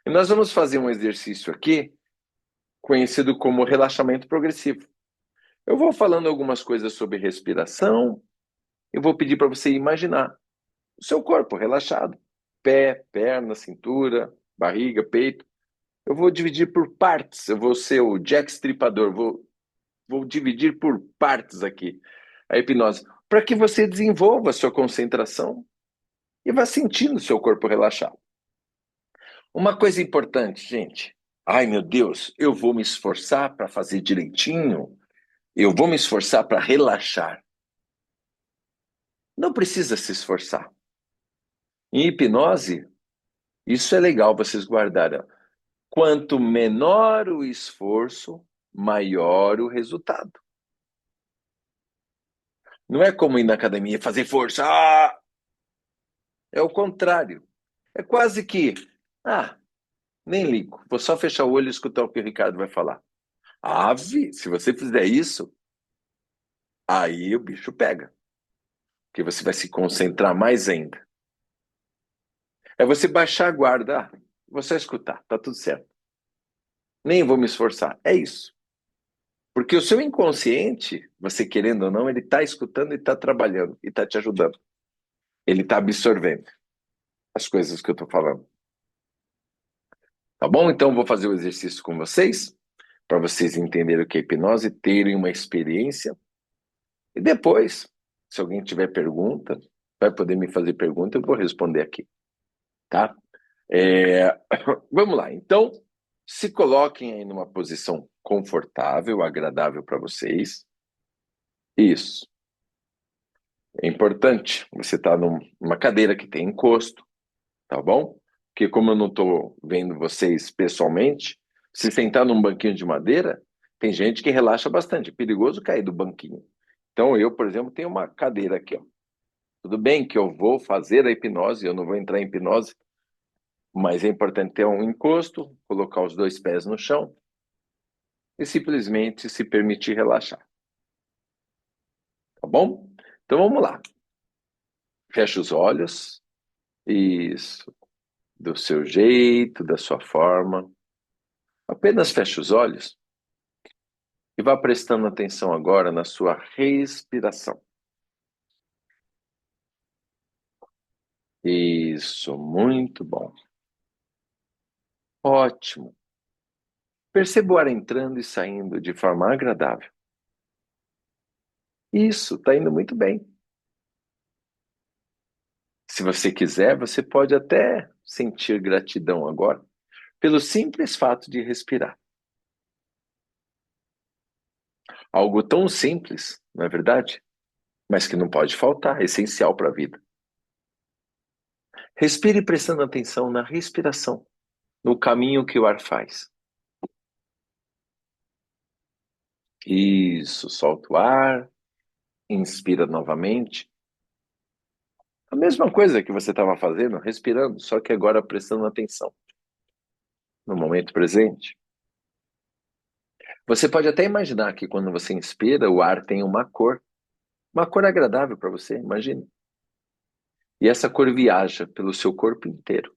E nós vamos fazer um exercício aqui, conhecido como relaxamento progressivo. Eu vou falando algumas coisas sobre respiração, eu vou pedir para você imaginar o seu corpo relaxado. Pé, perna, cintura, barriga, peito. Eu vou dividir por partes, eu vou ser o Jack Stripador, vou dividir por partes aqui a hipnose, para que você desenvolva a sua concentração e vá sentindo o seu corpo relaxado. Uma coisa importante, gente. Ai, meu Deus, eu vou me esforçar para fazer direitinho. Eu vou me esforçar para relaxar. Não precisa se esforçar. Em hipnose, isso é legal vocês guardarem. Quanto menor o esforço, maior o resultado. Não é como ir na academia fazer força. Ah! É o contrário. É quase que, nem ligo. Vou só fechar o olho e escutar o que o Ricardo vai falar. Ave, se você fizer isso, aí o bicho pega. Porque você vai se concentrar mais ainda. É você baixar a guarda. Vou só escutar, tá tudo certo. Nem vou me esforçar. É isso. Porque o seu inconsciente, você querendo ou não, ele está escutando e está trabalhando e está te ajudando. Ele está absorvendo as coisas que eu estou falando. Tá bom? Então vou fazer o exercício com vocês, para vocês entenderem o que é hipnose, terem uma experiência. E depois, se alguém tiver pergunta, vai poder me fazer pergunta, eu vou responder aqui. Tá? Vamos lá. Então, se coloquem aí numa posição confortável, agradável para vocês. Isso. É importante. Você está numa cadeira que tem encosto, tá bom? Porque como eu não estou vendo vocês pessoalmente, se sentar num banquinho de madeira, tem gente que relaxa bastante. É perigoso cair do banquinho. Então eu, por exemplo, tenho uma cadeira aqui, ó. Tudo bem que eu vou fazer a hipnose, eu não vou entrar em hipnose, mas é importante ter um encosto, colocar os dois pés no chão e simplesmente se permitir relaxar. Tá bom? Então vamos lá. Fecha os olhos. Isso. Do seu jeito, da sua forma. Apenas feche os olhos e vá prestando atenção agora na sua respiração. Isso, muito bom. Ótimo. Perceba o ar entrando e saindo de forma agradável. Isso, está indo muito bem. Se você quiser, você pode até sentir gratidão agora, pelo simples fato de respirar. Algo tão simples, não é verdade? Mas que não pode faltar, é essencial para a vida. Respire prestando atenção na respiração, no caminho que o ar faz. Isso, solta o ar, inspira novamente. A mesma coisa que você estava fazendo, respirando, só que agora prestando atenção no momento presente. Você pode até imaginar que quando você inspira, o ar tem uma cor agradável para você, imagine. E essa cor viaja pelo seu corpo inteiro.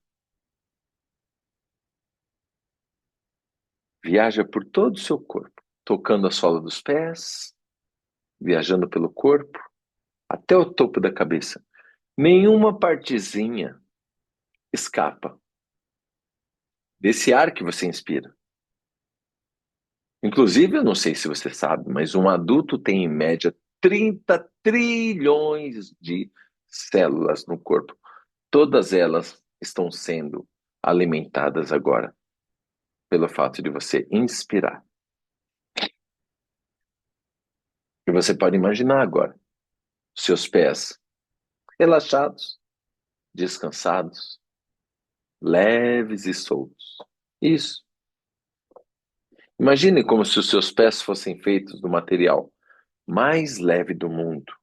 Viaja por todo o seu corpo, tocando a sola dos pés, viajando pelo corpo, até o topo da cabeça. Nenhuma partezinha escapa desse ar que você inspira. Inclusive, eu não sei se você sabe, mas um adulto tem em média 30 trilhões de células no corpo. Todas elas estão sendo alimentadas agora pelo fato de você inspirar. E você pode imaginar agora seus pés relaxados, descansados, leves e soltos. Isso. Imagine como se os seus pés fossem feitos do material mais leve do mundo.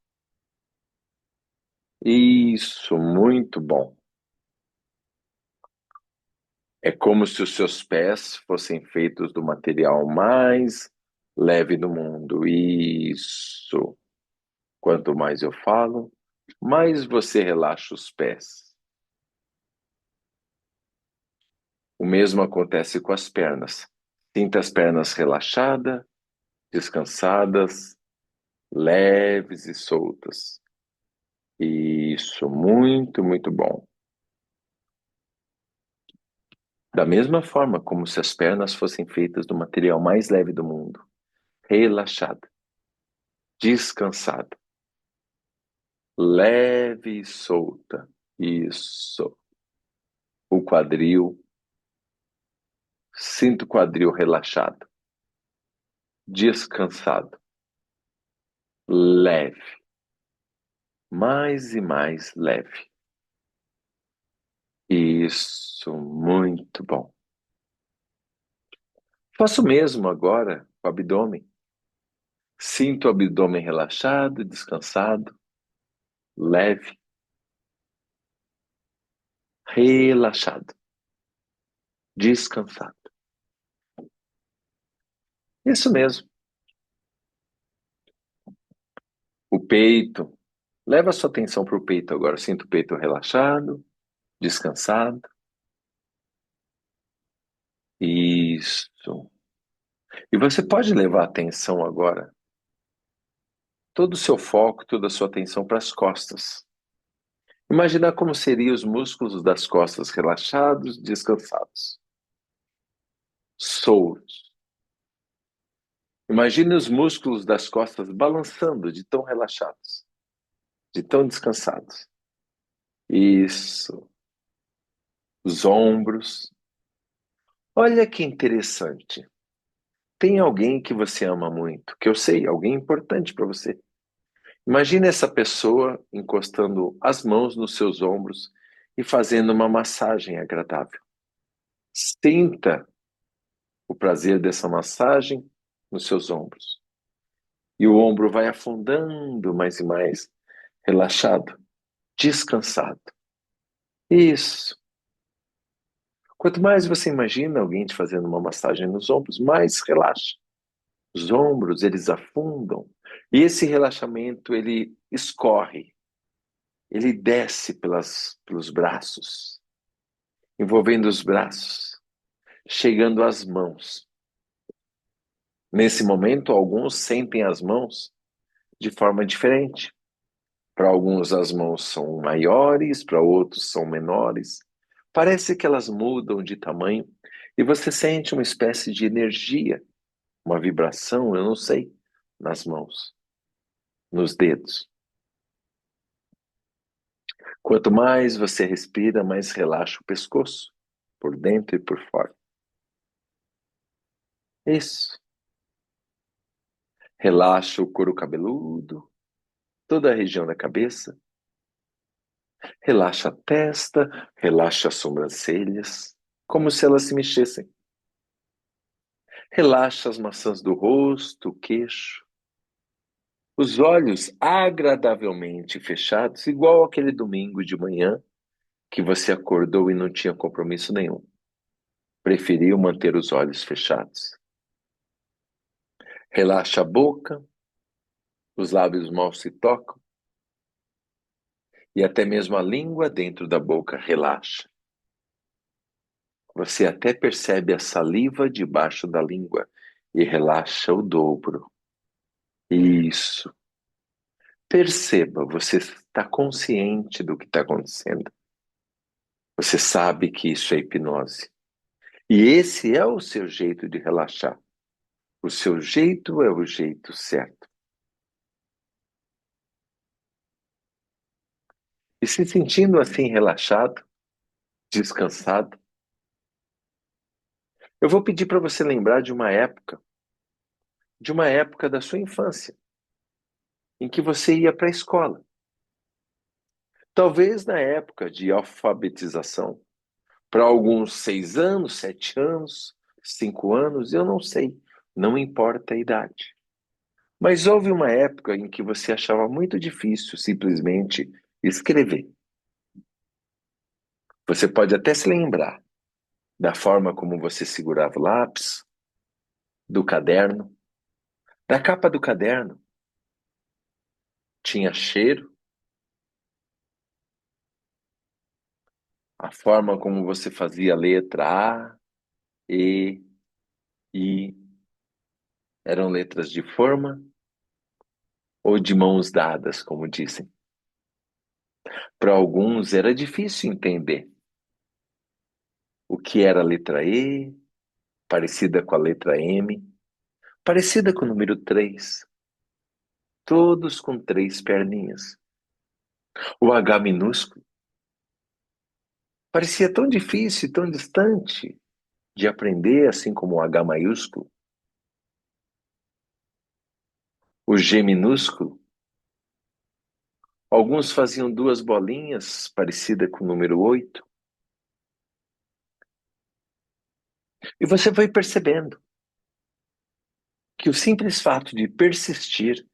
Isso, muito bom. É como se os seus pés fossem feitos do material mais leve do mundo. Isso. Quanto mais eu falo, mais você relaxa os pés. O mesmo acontece com as pernas. Sinta as pernas relaxadas, descansadas, leves e soltas. Isso, muito, muito bom. Da mesma forma como se as pernas fossem feitas do material mais leve do mundo, relaxada, descansada, leve e solta. Isso. O quadril, sinta o quadril relaxado, descansado, leve, mais e mais leve. Isso, muito bom. Faço o mesmo agora com o abdômen. Sinto o abdômen relaxado, descansado, leve, relaxado, descansado. Isso mesmo. O peito. Leva a sua atenção para o peito agora. Sinta o peito relaxado, descansado. Isso. E você pode levar a atenção agora, todo o seu foco, toda a sua atenção para as costas. Imaginar como seriam os músculos das costas relaxados, descansados, soltos. Imagine os músculos das costas balançando de tão relaxados, de tão descansados. Isso. Os ombros. Olha que interessante. Tem alguém que você ama muito, que eu sei, alguém importante para você. Imagine essa pessoa encostando as mãos nos seus ombros e fazendo uma massagem agradável. Sinta o prazer dessa massagem nos seus ombros. E o ombro vai afundando mais e mais, relaxado, descansado. Isso. Quanto mais você imagina alguém te fazendo uma massagem nos ombros, mais relaxa. Os ombros, eles afundam. E esse relaxamento, ele escorre, ele desce pelos braços, envolvendo os braços, chegando às mãos. Nesse momento, alguns sentem as mãos de forma diferente. Para alguns, as mãos são maiores, para outros, são menores. Parece que elas mudam de tamanho e você sente uma espécie de energia, uma vibração, eu não sei, nas mãos, nos dedos. Quanto mais você respira, mais relaxa o pescoço, por dentro e por fora. Isso. Relaxa o couro cabeludo, toda a região da cabeça. Relaxa a testa, relaxa as sobrancelhas, como se elas se mexessem. Relaxa as maçãs do rosto, o queixo. Os olhos agradavelmente fechados, igual aquele domingo de manhã que você acordou e não tinha compromisso nenhum. Preferiu manter os olhos fechados. Relaxa a boca, os lábios mal se tocam e até mesmo a língua dentro da boca relaxa. Você até percebe a saliva debaixo da língua e relaxa o dobro. Isso. Perceba, você está consciente do que está acontecendo. Você sabe que isso é hipnose. E esse é o seu jeito de relaxar. O seu jeito é o jeito certo. E se sentindo assim relaxado, descansado, eu vou pedir para você lembrar de uma época da sua infância, em que você ia para a escola. Talvez na época de alfabetização. Para alguns, 6 anos, 7 anos, 5 anos, eu não sei. Não importa a idade. Mas houve uma época em que você achava muito difícil simplesmente escrever. Você pode até se lembrar da forma como você segurava o lápis, do caderno, da capa do caderno. Tinha cheiro, a forma como você fazia a letra A, E, I. Eram letras de forma ou de mãos dadas, como dizem. Para alguns era difícil entender o que era a letra E, parecida com a letra M, parecida com o número 3, todos com 3 perninhas. O H minúsculo parecia tão difícil e tão distante de aprender, assim como o H maiúsculo. O G minúsculo, alguns faziam duas bolinhas, parecida com o número 8. E você foi percebendo que o simples fato de persistir,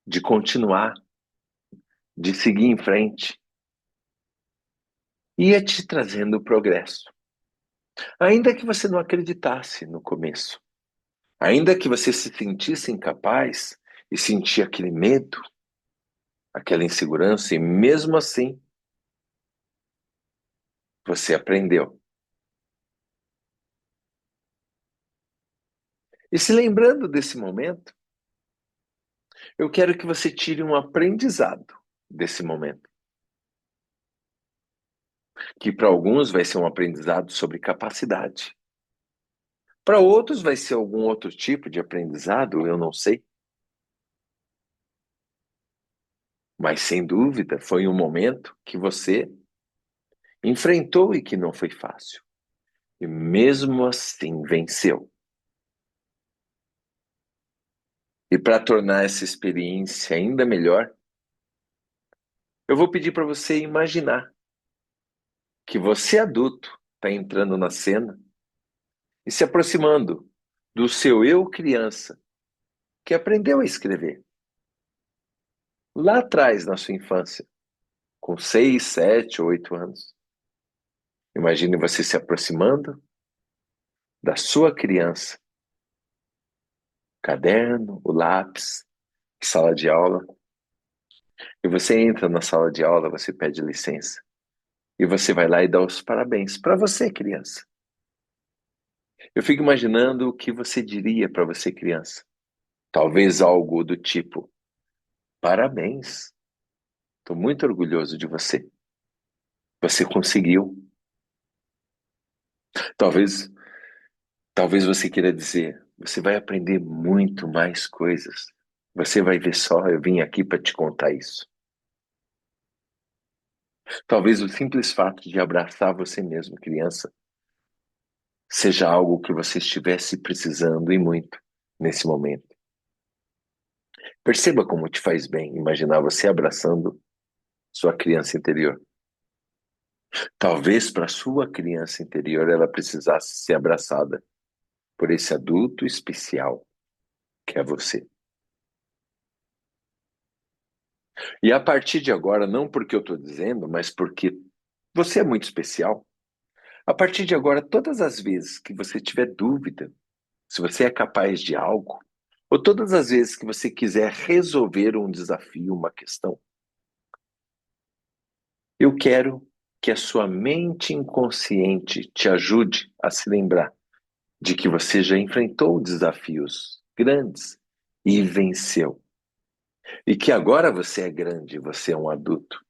de continuar, de seguir em frente, ia te trazendo progresso. Ainda que você não acreditasse no começo, ainda que você se sentisse incapaz e sentia aquele medo, aquela insegurança, e mesmo assim, você aprendeu. E se lembrando desse momento, eu quero que você tire um aprendizado desse momento, que para alguns vai ser um aprendizado sobre capacidade. Para outros vai ser algum outro tipo de aprendizado, eu não sei. Mas sem dúvida foi um momento que você enfrentou e que não foi fácil. E mesmo assim venceu. E para tornar essa experiência ainda melhor, Eu vou pedir para você imaginar que você adulto está entrando na cena e se aproximando do seu eu criança que aprendeu a escrever lá atrás na sua infância, com 6, 7, 8 anos. Imagine você se aproximando da sua criança, caderno, o lápis, sala de aula, e você entra na sala de aula, você pede licença, e você vai lá e dá os parabéns para você, criança. Eu fico imaginando o que você diria para você, criança. Talvez algo do tipo: parabéns, estou muito orgulhoso de você. Você conseguiu. Talvez, talvez você queira dizer: você vai aprender muito mais coisas. Você vai ver só, eu vim aqui para te contar isso. Talvez o simples fato de abraçar você mesmo, criança, seja algo que você estivesse precisando e muito nesse momento. Perceba como te faz bem imaginar você abraçando sua criança interior. Talvez para sua criança interior ela precisasse ser abraçada por esse adulto especial que é você. E a partir de agora, não porque eu estou dizendo, mas porque você é muito especial. A partir de agora, todas as vezes que você tiver dúvida se você é capaz de algo, ou todas as vezes que você quiser resolver um desafio, uma questão, eu quero que a sua mente inconsciente te ajude a se lembrar de que você já enfrentou desafios grandes e venceu. E que agora você é grande, você é um adulto.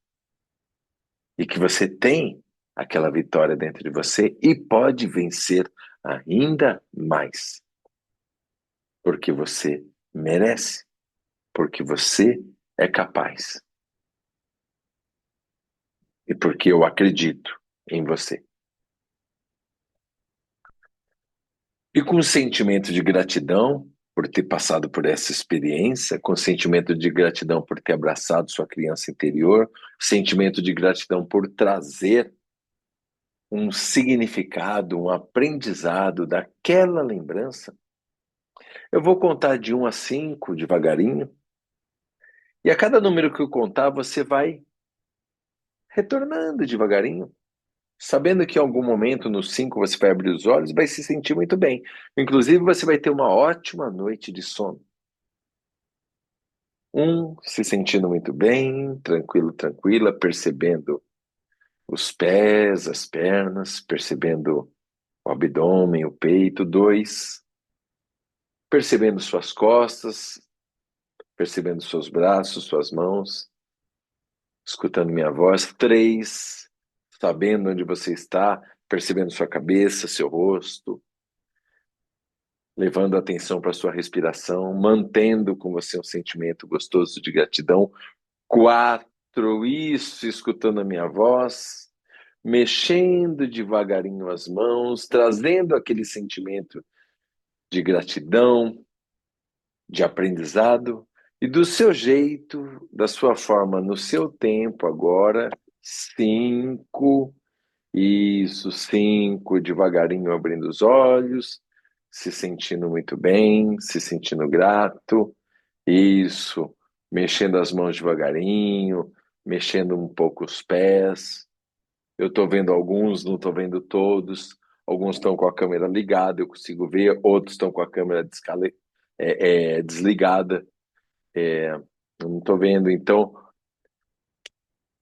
E que você tem aquela vitória dentro de você e pode vencer ainda mais. Porque você merece, porque você é capaz. E porque eu acredito em você. E com sentimento de gratidão por ter passado por essa experiência, com sentimento de gratidão por ter abraçado sua criança interior, sentimento de gratidão por trazer um significado, um aprendizado daquela lembrança, eu vou contar de 1 a 5 devagarinho, e a cada número que eu contar, você vai retornando devagarinho, sabendo que em algum momento, no 5, você vai abrir os olhos e vai se sentir muito bem. Inclusive, você vai ter uma ótima noite de sono. 1, se sentindo muito bem, tranquilo, tranquila, percebendo os pés, as pernas, percebendo o abdômen, o peito. 2, percebendo suas costas, percebendo seus braços, suas mãos, escutando minha voz. 3, sabendo onde você está, percebendo sua cabeça, seu rosto, levando a atenção para sua respiração, mantendo com você um sentimento gostoso de gratidão. 4, isso, escutando a minha voz, mexendo devagarinho as mãos, trazendo aquele sentimento de gratidão, de aprendizado, e do seu jeito, da sua forma, no seu tempo agora. 5, isso, 5, devagarinho abrindo os olhos, se sentindo muito bem, se sentindo grato. Isso, mexendo as mãos devagarinho, mexendo um pouco os pés. Eu estou vendo alguns, não estou vendo todos. Alguns estão com a câmera ligada, eu consigo ver. Outros estão com a câmera desligada. Eu não estou vendo. Então,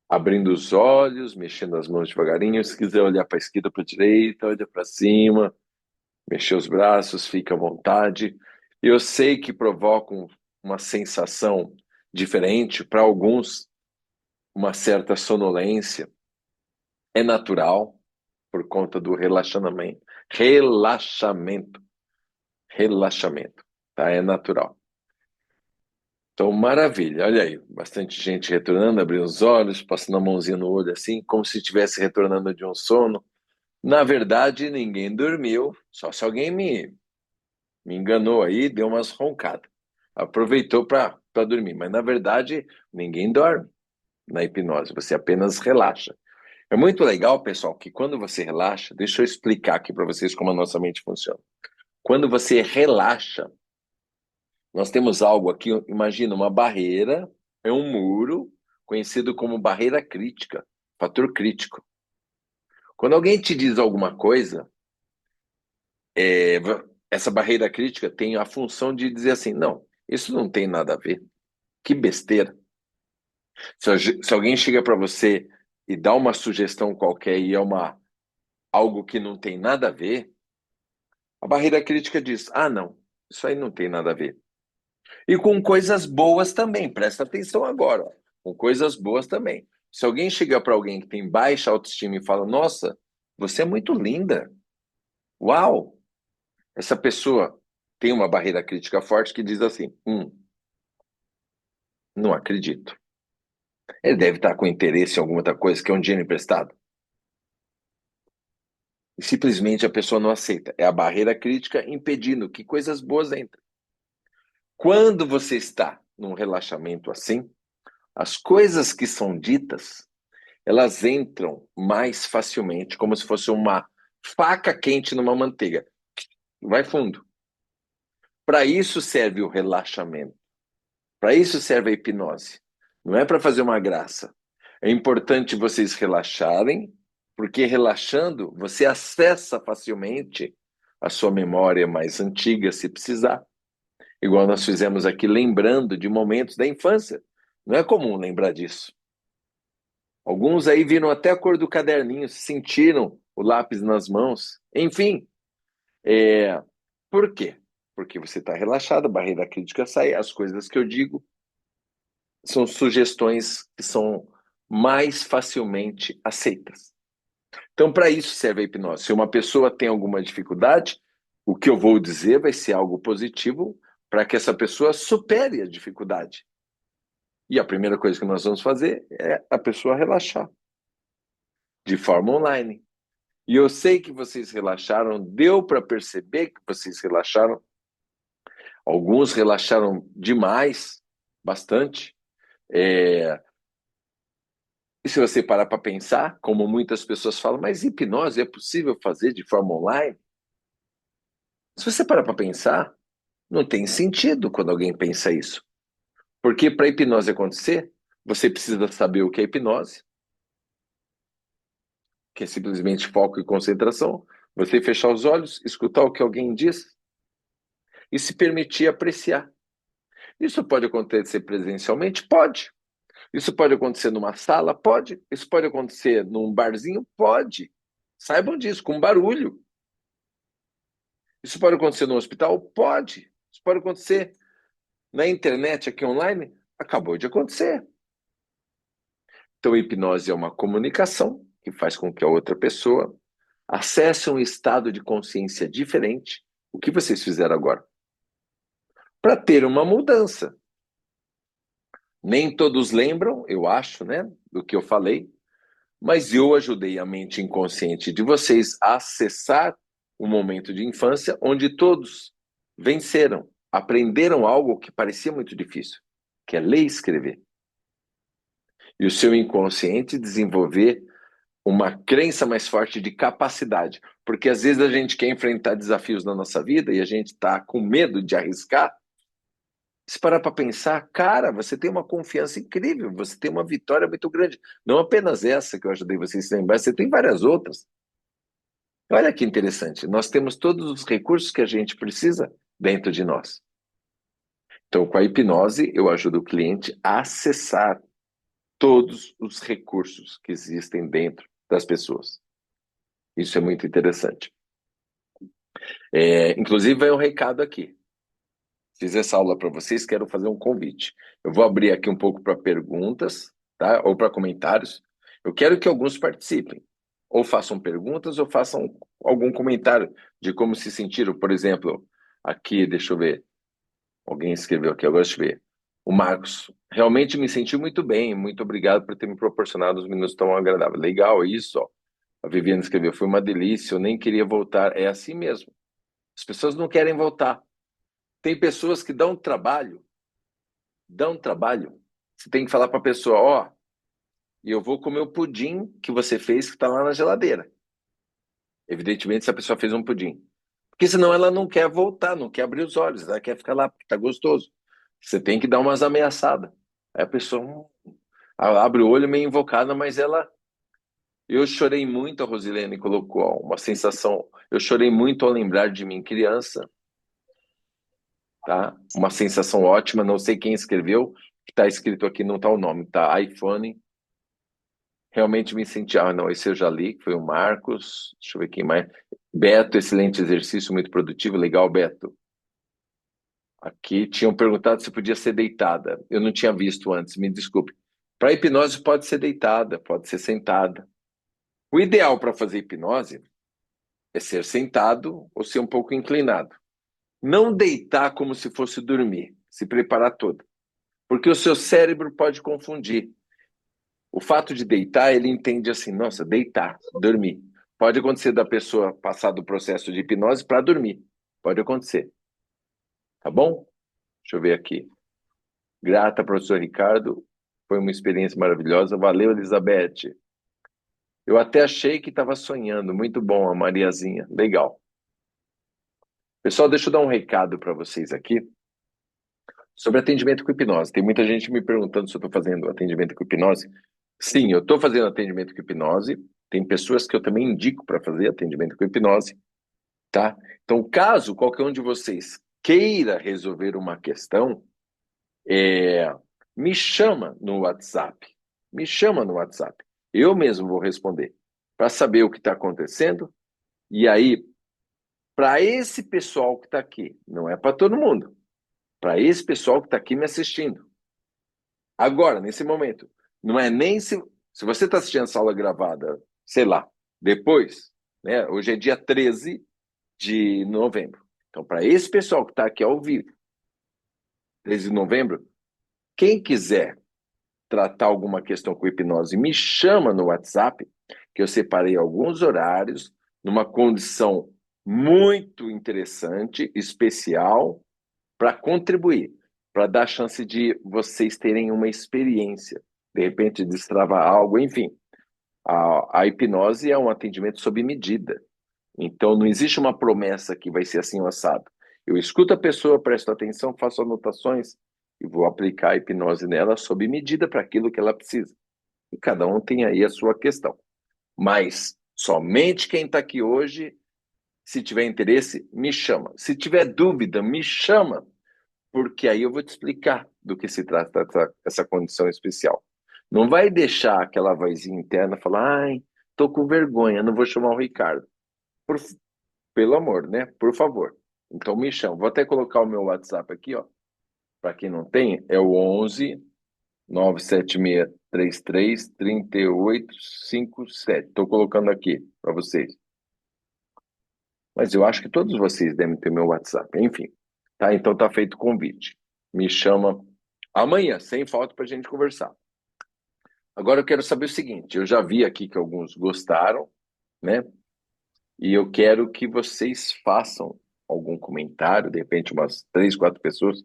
abrindo os olhos, mexendo as mãos devagarinho. Se quiser olhar para a esquerda, para a direita, olha para cima, mexer os braços, fica à vontade. Eu sei que provocam uma sensação diferente para alguns, uma certa sonolência. É natural por conta do relaxamento. Relaxamento. Relaxamento. Tá? É natural. Então, maravilha. Olha aí, bastante gente retornando, abrindo os olhos, passando a mãozinha no olho assim, como se estivesse retornando de um sono. Na verdade, ninguém dormiu, só se alguém me enganou aí, deu umas roncadas. Aproveitou para dormir, mas na verdade, ninguém dorme. na hipnose, você apenas relaxa. É muito legal, pessoal, que quando você relaxa, deixa eu explicar aqui para vocês como a nossa mente funciona. Quando você relaxa, nós temos algo aqui, imagina uma barreira, é um muro conhecido como barreira crítica, fator crítico. Quando alguém te diz alguma coisa, é, essa barreira crítica tem a função de dizer assim, não, isso não tem nada a ver. Que besteira. Se alguém chega para você e dá uma sugestão qualquer e é algo que não tem nada a ver, a barreira crítica diz, ah, não, isso aí não tem nada a ver. E com coisas boas também, presta atenção agora, ó, com coisas boas também. Se alguém chega para alguém que tem baixa autoestima e fala, nossa, você é muito linda, uau, essa pessoa tem uma barreira crítica forte que diz assim, não acredito. Ele deve estar com interesse em alguma outra coisa, que é um dinheiro emprestado. E simplesmente a pessoa não aceita. É a barreira crítica impedindo que coisas boas entrem. Quando você está num relaxamento assim, as coisas que são ditas, elas entram mais facilmente, como se fosse uma faca quente numa manteiga. Vai fundo. Para isso serve o relaxamento. Para isso serve a hipnose. Não é para fazer uma graça. É importante vocês relaxarem, porque relaxando, você acessa facilmente a sua memória mais antiga, se precisar. Igual nós fizemos aqui, lembrando de momentos da infância. Não é comum lembrar disso. Alguns aí viram até a cor do caderninho, sentiram o lápis nas mãos. Enfim, por quê? Porque você está relaxado, a barreira crítica sai, as coisas que eu digo são sugestões que são mais facilmente aceitas. Então, para isso serve a hipnose. Se uma pessoa tem alguma dificuldade, o que eu vou dizer vai ser algo positivo para que essa pessoa supere a dificuldade. E a primeira coisa que nós vamos fazer é a pessoa relaxar, de forma online. E eu sei que vocês relaxaram, deu para perceber que vocês relaxaram. Alguns relaxaram demais, bastante. E se você parar para pensar, como muitas pessoas falam, mas hipnose é possível fazer de forma online? Se você parar para pensar, não tem sentido quando alguém pensa isso. Porque para a hipnose acontecer, você precisa saber o que é hipnose, que é simplesmente foco e concentração, você fechar os olhos, escutar o que alguém diz e se permitir apreciar. Isso pode acontecer presencialmente? Pode. Isso pode acontecer numa sala? Pode. Isso pode acontecer num barzinho? Pode. Saibam disso, com barulho. Isso pode acontecer no hospital? Pode. Isso pode acontecer na internet, aqui online? Acabou de acontecer. Então, a hipnose é uma comunicação que faz com que a outra pessoa acesse um estado de consciência diferente. O que vocês fizeram agora? Para ter uma mudança. Nem todos lembram, eu acho, né, do que eu falei, mas eu ajudei a mente inconsciente de vocês a acessar um momento de infância onde todos venceram, aprenderam algo que parecia muito difícil, que é ler e escrever. E o seu inconsciente desenvolver uma crença mais forte de capacidade. Porque às vezes a gente quer enfrentar desafios na nossa vida e a gente está com medo de arriscar. Se parar para pensar, cara, você tem uma confiança incrível, você tem uma vitória muito grande. Não apenas essa que eu ajudei vocês a lembrar, você tem várias outras. Olha que interessante, nós temos todos os recursos que a gente precisa dentro de nós. Então, com a hipnose, eu ajudo o cliente a acessar todos os recursos que existem dentro das pessoas. Isso é muito interessante. Inclusive, vai um recado aqui. Fiz essa aula para vocês, quero fazer um convite. Eu vou abrir aqui um pouco para perguntas, tá? Ou para comentários. Eu quero que alguns participem. Ou façam perguntas ou façam algum comentário de como se sentiram. Por exemplo, aqui, deixa eu ver. Alguém escreveu aqui, agora deixa eu ver. O Marcos. Realmente me senti muito bem. Muito obrigado por ter me proporcionado os minutos tão agradáveis. Legal, isso, ó. A Viviane escreveu, foi uma delícia, eu nem queria voltar. É assim mesmo. As pessoas não querem voltar. Tem pessoas que dão trabalho. Você tem que falar para a pessoa, ó, e eu vou comer o pudim que você fez que está lá na geladeira. Evidentemente, se a pessoa fez um pudim. Porque senão ela não quer voltar, não quer abrir os olhos, ela quer ficar lá, porque está gostoso. Você tem que dar umas ameaçadas. Aí a pessoa abre o olho meio invocada, mas ela. Eu chorei muito, a Rosilene colocou ó, uma sensação. Eu chorei muito ao lembrar de mim criança, tá? Uma sensação ótima, não sei quem escreveu, que está escrito aqui, não está o nome, tá? iPhone. Realmente me senti, não, esse eu já li, que foi o Marcos, deixa eu ver quem mais. Beto, excelente exercício, muito produtivo, legal, Beto. Aqui tinham perguntado se podia ser deitada. Eu não tinha visto antes, me desculpe. Para hipnose pode ser deitada, pode ser sentada. O ideal para fazer hipnose é ser sentado ou ser um pouco inclinado. Não deitar como se fosse dormir, se preparar todo. Porque o seu cérebro pode confundir. O fato de deitar, ele entende assim, nossa, deitar, dormir. Pode acontecer da pessoa passar do processo de hipnose para dormir. Pode acontecer. Tá bom? Deixa eu ver aqui. Grata, professor Ricardo. Foi uma experiência maravilhosa. Valeu, Elizabeth. Eu até achei que estava sonhando. Muito bom, a Mariazinha. Legal. Pessoal, deixa eu dar um recado para vocês aqui sobre atendimento com hipnose. Tem muita gente me perguntando se eu estou fazendo atendimento com hipnose. Sim, eu estou fazendo atendimento com hipnose. Tem pessoas que eu também indico para fazer atendimento com hipnose, tá? Então, caso qualquer um de vocês queira resolver uma questão, é, me chama no WhatsApp. Me chama no WhatsApp. Eu mesmo vou responder para saber o que está acontecendo. E aí, para esse pessoal que está aqui, não é para todo mundo, para esse pessoal que está aqui me assistindo. Agora, nesse momento, não é nem se você está assistindo essa aula gravada, sei lá, depois, né? Hoje é dia 13 de novembro. Então, para esse pessoal que está aqui ao vivo, 13 de novembro, quem quiser tratar alguma questão com hipnose, me chama no WhatsApp, que eu separei alguns horários, numa condição muito interessante, especial, para contribuir, para dar chance de vocês terem uma experiência, de repente destravar algo, enfim. A hipnose é um atendimento sob medida. Então, não existe uma promessa que vai ser assim ou assado. Eu escuto a pessoa, presto atenção, faço anotações e vou aplicar a hipnose nela sob medida para aquilo que ela precisa. E cada um tem aí a sua questão. Mas somente quem está aqui hoje, se tiver interesse, me chama. Se tiver dúvida, me chama, porque aí eu vou te explicar do que se trata essa condição especial. Não vai deixar aquela vozinha interna falar, ai, tô com vergonha, não vou chamar o Ricardo. Por, pelo amor, né? Por favor. Então me chama. Vou até colocar o meu WhatsApp aqui, ó. Para quem não tem, é o 11 97633 3857. Estou colocando aqui para vocês. Mas eu acho que todos vocês devem ter meu WhatsApp. Enfim, tá? Então tá feito o convite. Me chama amanhã, sem falta, para a gente conversar. Agora eu quero saber o seguinte: eu já vi aqui que alguns gostaram, né? E eu quero que vocês façam algum comentário, de repente umas 3, 4 pessoas,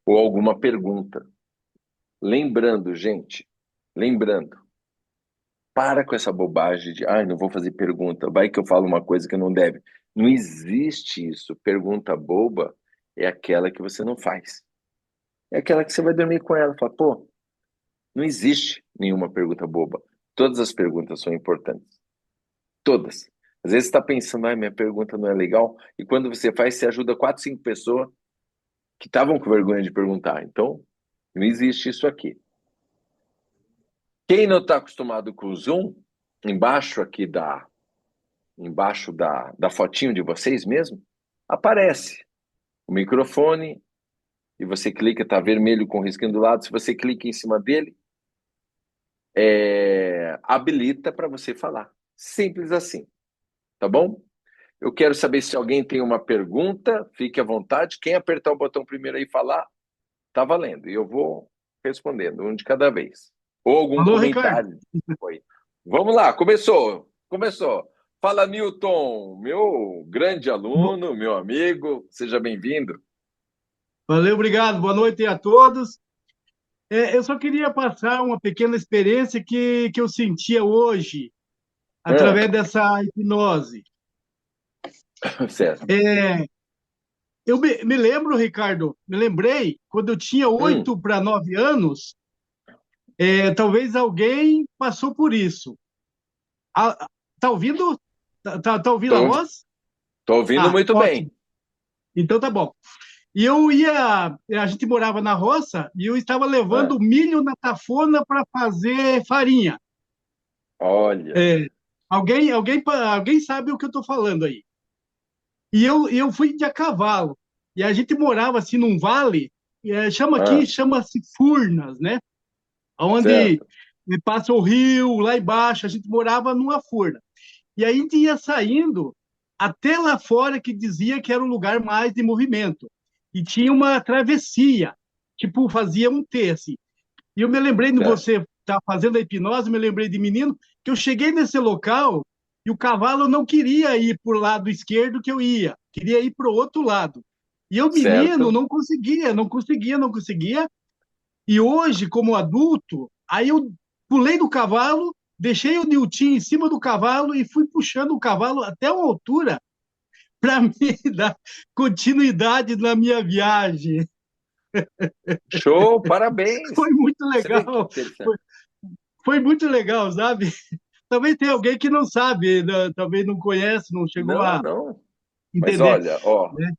ou alguma pergunta. Lembrando, gente, lembrando, para com essa bobagem de, ai, não vou fazer pergunta, vai que eu falo uma coisa que não deve. Não existe isso. Pergunta boba é aquela que você não faz. É aquela que você vai dormir com ela. Fala, pô, não existe nenhuma pergunta boba. Todas as perguntas são importantes. Todas. Às vezes você está pensando, ai, minha pergunta não é legal, e quando você faz, você ajuda 4, 5 pessoas que estavam com vergonha de perguntar. Então, não existe isso aqui. Quem não está acostumado com o Zoom, embaixo aqui da fotinho de vocês mesmo, aparece o microfone e você clica, está vermelho com o risquinho do lado. Se você clica em cima dele, habilita para você falar. Simples assim, tá bom? Eu quero saber se alguém tem uma pergunta, fique à vontade. Quem apertar o botão primeiro aí e falar, tá valendo. E eu vou respondendo, um de cada vez. Ou algum Alô, Ricardo. comentário. Oi. Vamos lá, começou. Começou. Fala, Newton, meu grande Bo- aluno, meu amigo, seja bem-vindo. Valeu, obrigado. Boa noite a todos. Eu só queria passar uma pequena experiência que eu sentia hoje, Ah, através dessa hipnose. certo. É, eu me lembro, Ricardo, me lembrei, quando eu tinha Hum, 8 para 9 anos, talvez alguém passou por isso. Ah, tá ouvindo? Tá ouvindo a tô, voz? tô ouvindo Ah, muito ótimo. bem. Então tá bom. E eu ia, a gente morava na roça e eu estava Ah, levando milho na tafona para fazer farinha. olha, É, alguém sabe o que eu estou falando aí. E eu fui de a cavalo. E a gente morava assim num vale, ah, chama-se Furnas, né? Onde certo, passa o rio, lá embaixo, a gente morava numa furna. E aí a gente ia saindo até lá fora que dizia que era um lugar mais de movimento. E tinha uma travessia, tipo, fazia um T, assim. E eu me lembrei de certo, você estar fazendo a hipnose, me lembrei de menino, que eu cheguei nesse local e o cavalo não queria ir para o lado esquerdo que eu ia, queria ir para o outro lado. E eu, menino, certo. não conseguia, não conseguia, não conseguia. E hoje, como adulto, aí eu pulei do cavalo, deixei o Nilton em cima do cavalo e fui puxando o cavalo até uma altura para me dar continuidade na minha viagem. Show, Foi parabéns. muito Você vê que legal. interessante. Foi, foi muito legal, sabe? Talvez tenha alguém que não sabe, né? Talvez não conhece, não chegou Não, a não. Mas entender, olha, ó, né?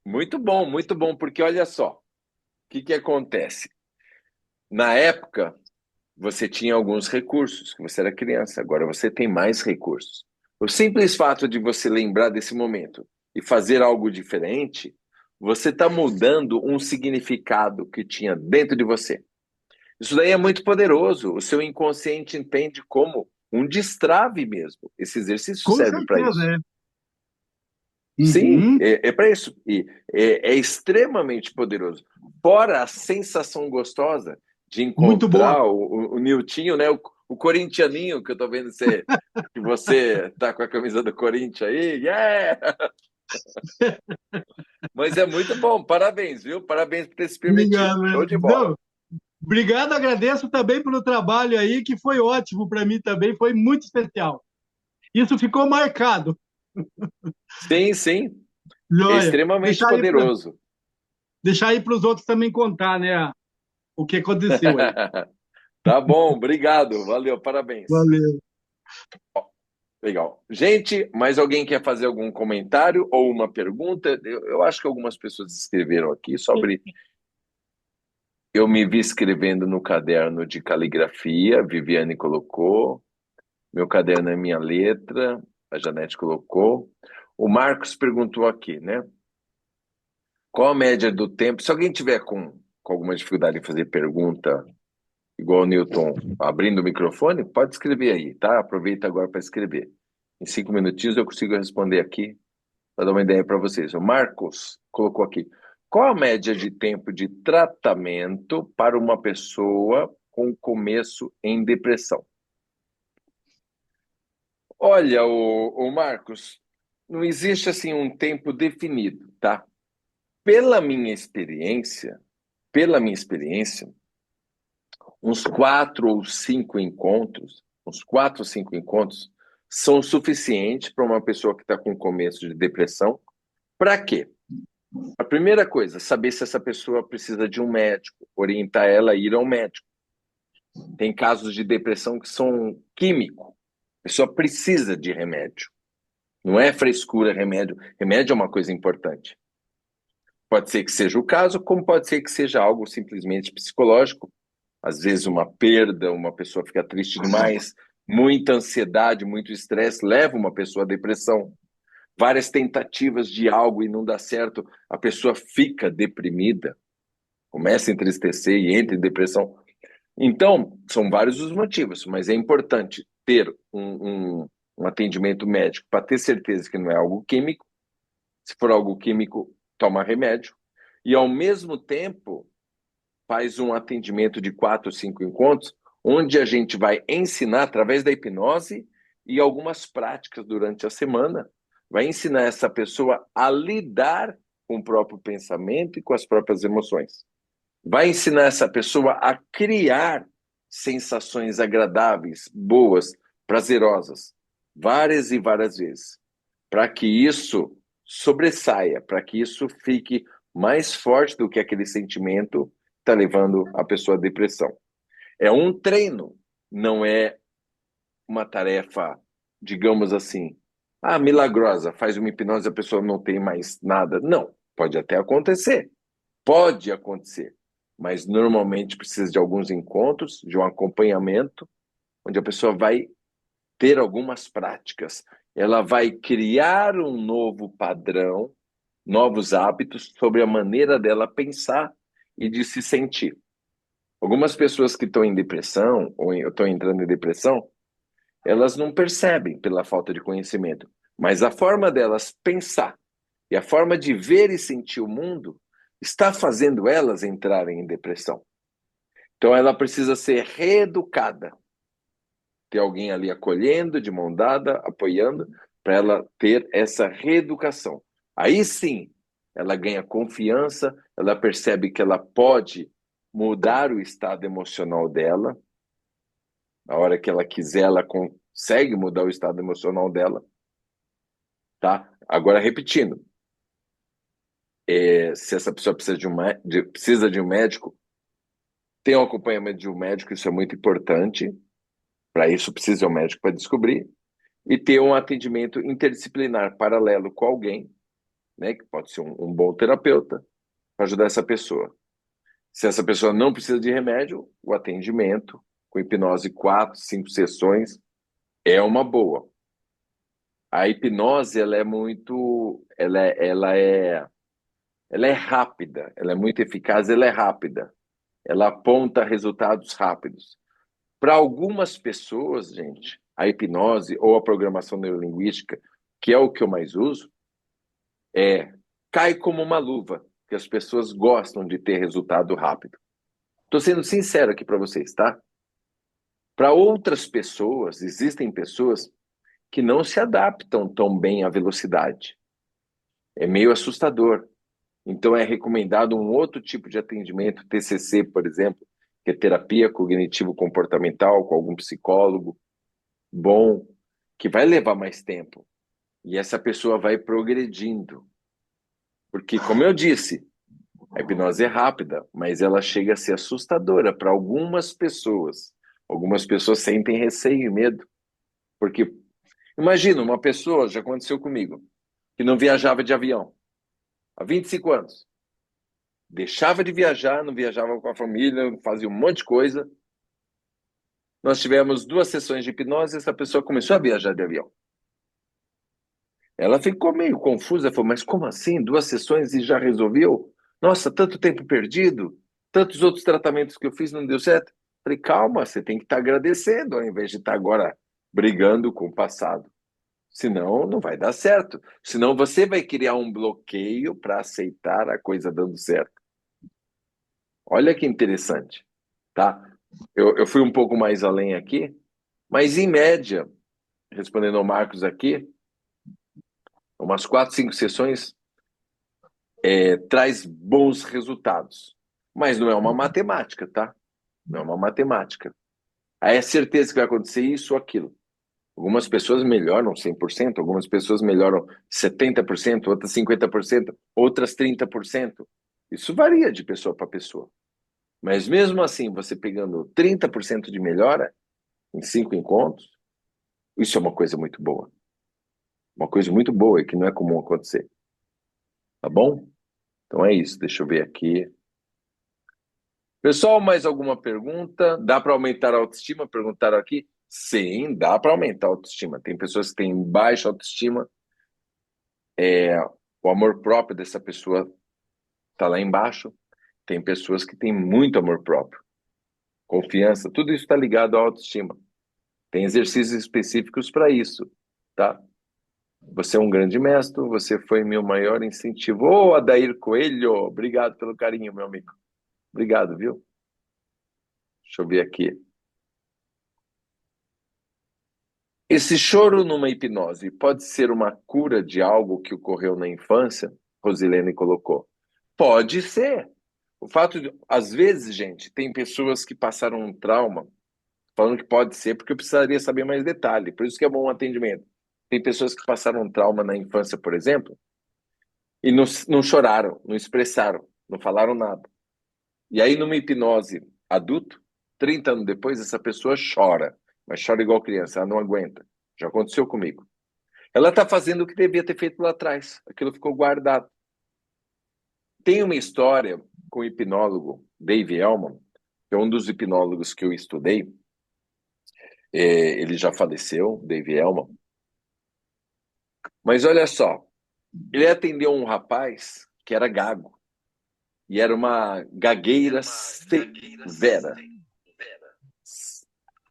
muito bom, porque olha só, o que que acontece? Na época, você tinha alguns recursos, que você era criança, agora você tem mais recursos. O simples fato de você lembrar desse momento e fazer algo diferente, você está mudando um significado que tinha dentro de você. Isso daí é muito poderoso. O seu inconsciente entende como um destrave mesmo. Esse exercício Com serve para certeza, isso. é. Sim, Uhum. é para isso. E é extremamente poderoso. Fora a sensação gostosa de Muito boa. encontrar o Niltinho, né? O corintianinho, que eu tô vendo você, que você tá com a camisa do Corinthians aí. Yeah! Mas é muito bom. Parabéns, viu? Parabéns por ter se permitido. Obrigado. Show de bola. Não, obrigado, agradeço também pelo trabalho aí, que foi ótimo para mim também, foi muito especial. Isso ficou marcado. Sim, sim. É Joia. extremamente poderoso. Deixar aí para os outros também contar, né, o que aconteceu aí. Tá bom, obrigado. Valeu, parabéns. Valeu. Legal. Gente, mais alguém quer fazer algum comentário ou uma pergunta? Eu acho que algumas pessoas escreveram aqui sobre. Eu me vi escrevendo no caderno de caligrafia, Viviane colocou. Meu caderno é minha letra, a Janete colocou. O Marcos perguntou aqui, né? Qual a média do tempo? Se alguém tiver com alguma dificuldade em fazer pergunta, igual o Newton, abrindo o microfone, pode escrever aí, tá? Aproveita agora para escrever. Em 5 minutinhos eu consigo responder aqui para dar uma ideia para vocês. O Marcos colocou aqui: qual a média de tempo de tratamento para uma pessoa com começo em depressão? Olha, o Marcos, não existe assim um tempo definido, tá? Pela minha experiência, pela minha experiência, uns 4 ou 5 encontros são suficientes para uma pessoa que está com começo de depressão. Para quê? A primeira coisa, saber se essa pessoa precisa de um médico, orientar ela a ir ao médico. Tem casos de depressão que são químico. A pessoa precisa de remédio. Não é frescura remédio. Remédio é uma coisa importante. Pode ser que seja o caso, como pode ser que seja algo simplesmente psicológico. Às vezes uma perda, uma pessoa fica triste demais, muita ansiedade, muito estresse leva uma pessoa à depressão. Várias tentativas de algo e não dá certo, a pessoa fica deprimida, começa a entristecer e entra em depressão. Então, são vários os motivos, mas é importante ter um atendimento médico para ter certeza que não é algo químico. Se for algo químico, toma remédio. E, ao mesmo tempo, faz um atendimento de 4 ou 5 encontros, onde a gente vai ensinar, através da hipnose e algumas práticas durante a semana, vai ensinar essa pessoa a lidar com o próprio pensamento e com as próprias emoções. vai ensinar essa pessoa a criar sensações agradáveis, boas, prazerosas, várias e várias vezes, para que isso sobressaia, para que isso fique mais forte do que aquele sentimento que está levando a pessoa à depressão. É um treino, não é uma tarefa, digamos assim, milagrosa, faz uma hipnose e a pessoa não tem mais nada. Não, pode até acontecer. Pode acontecer, mas normalmente precisa de alguns encontros, de um acompanhamento, onde a pessoa vai ter algumas práticas. Ela vai criar um novo padrão, novos hábitos sobre a maneira dela pensar e de se sentir. Algumas pessoas que estão em depressão ou estão entrando em depressão, elas não percebem pela falta de conhecimento, mas a forma delas pensar e a forma de ver e sentir o mundo está fazendo elas entrarem em depressão. Então ela precisa ser reeducada, ter alguém ali acolhendo, de mão dada, apoiando, para ela ter essa reeducação. Aí sim, ela ganha confiança, ela percebe que ela pode mudar o estado emocional dela. Na hora que ela quiser, ela consegue mudar o estado emocional dela, tá? Agora, repetindo, se essa pessoa precisa de um médico, tem um acompanhamento de um médico, isso é muito importante. Para isso, precisa de um médico para descobrir. E ter um atendimento interdisciplinar paralelo com alguém, né, que pode ser um bom terapeuta, para ajudar essa pessoa. Se essa pessoa não precisa de remédio, o atendimento com hipnose 4, 5 sessões é uma boa. A hipnose, ela é rápida, ela é muito eficaz, ela é rápida. Ela aponta resultados rápidos. Para algumas pessoas, gente, a hipnose ou a programação neurolinguística, que é o que eu mais uso, cai como uma luva, que as pessoas gostam de ter resultado rápido. Estou sendo sincero aqui para vocês, tá? Para outras pessoas, existem pessoas que não se adaptam tão bem à velocidade. É meio assustador. Então é recomendado um outro tipo de atendimento, TCC, por exemplo, que é terapia cognitivo-comportamental com algum psicólogo bom, que vai levar mais tempo. E essa pessoa vai progredindo. Porque, como eu disse, a hipnose é rápida, mas ela chega a ser assustadora para algumas pessoas. Algumas pessoas sentem receio e medo. Porque, imagina, uma pessoa, já aconteceu comigo, que não viajava de avião há 25 anos. Deixava de viajar, não viajava com a família, fazia um monte de coisa. Nós tivemos 2 sessões de hipnose e essa pessoa começou a viajar de avião. Ela ficou meio confusa, falou, mas como assim? 2 sessões e já resolveu? Nossa, tanto tempo perdido, tantos outros tratamentos que eu fiz não deu certo. Falei, calma, você tem que estar agradecendo ao invés de estar agora brigando com o passado. Senão, não vai dar certo. Senão, você vai criar um bloqueio para aceitar a coisa dando certo. Olha que interessante, tá? Eu fui um pouco mais além aqui, mas em média, respondendo ao Marcos aqui, umas 4, 5 sessões traz bons resultados. Mas não é uma matemática, tá? Não é uma matemática. Aí é certeza que vai acontecer isso ou aquilo. Algumas pessoas melhoram 100%, algumas pessoas melhoram 70%, outras 50%, outras 30%. Isso varia de pessoa para pessoa. Mas mesmo assim, você pegando 30% de melhora em 5 encontros, isso é uma coisa muito boa. Uma coisa muito boa e que não é comum acontecer. Tá bom? Então é isso. Deixa eu ver aqui. Pessoal, mais alguma pergunta? Dá para aumentar a autoestima? Perguntaram aqui. Sim, dá para aumentar a autoestima. Tem pessoas que têm baixa autoestima. O amor próprio dessa pessoa está lá embaixo. Tem pessoas que têm muito amor próprio. Confiança. Tudo isso está ligado à autoestima. Tem exercícios específicos para isso, tá? Você é um grande mestre. Você foi meu maior incentivo. Ô, Adair Coelho, obrigado pelo carinho, meu amigo. Obrigado, viu? Deixa eu ver aqui. Esse choro numa hipnose pode ser uma cura de algo que ocorreu na infância? Rosilene colocou. Pode ser. O fato de, às vezes, gente, tem pessoas que passaram um trauma, falando que pode ser, porque eu precisaria saber mais detalhe. Por isso que é bom o atendimento. Tem pessoas que passaram um trauma na infância, por exemplo, e não choraram, não expressaram, não falaram nada. E aí, numa hipnose adulto, 30 anos depois, essa pessoa chora, mas chora igual criança, ela não aguenta. Já aconteceu comigo. Ela está fazendo o que devia ter feito lá atrás, aquilo ficou guardado. Tem uma história com o hipnólogo Dave Elman, que é um dos hipnólogos que eu estudei. Ele já faleceu, Dave Elman. Mas olha só, ele atendeu um rapaz que era gago, e era uma gagueira severa.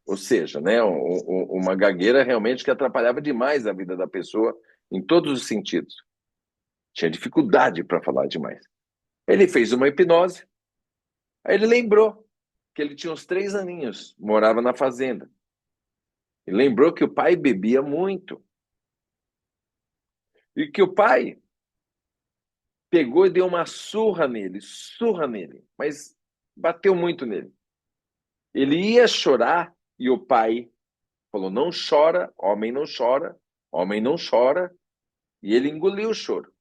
Ou seja, né, uma gagueira realmente que atrapalhava demais a vida da pessoa em todos os sentidos. Tinha dificuldade para falar demais. Ele fez uma hipnose, aí ele lembrou que ele tinha uns 3 aninhos, morava na fazenda. E lembrou que o pai bebia muito. E que o pai pegou e deu uma surra nele, mas bateu muito nele. Ele ia chorar e o pai falou: não chora, homem não chora, homem não chora. E ele engoliu o choro.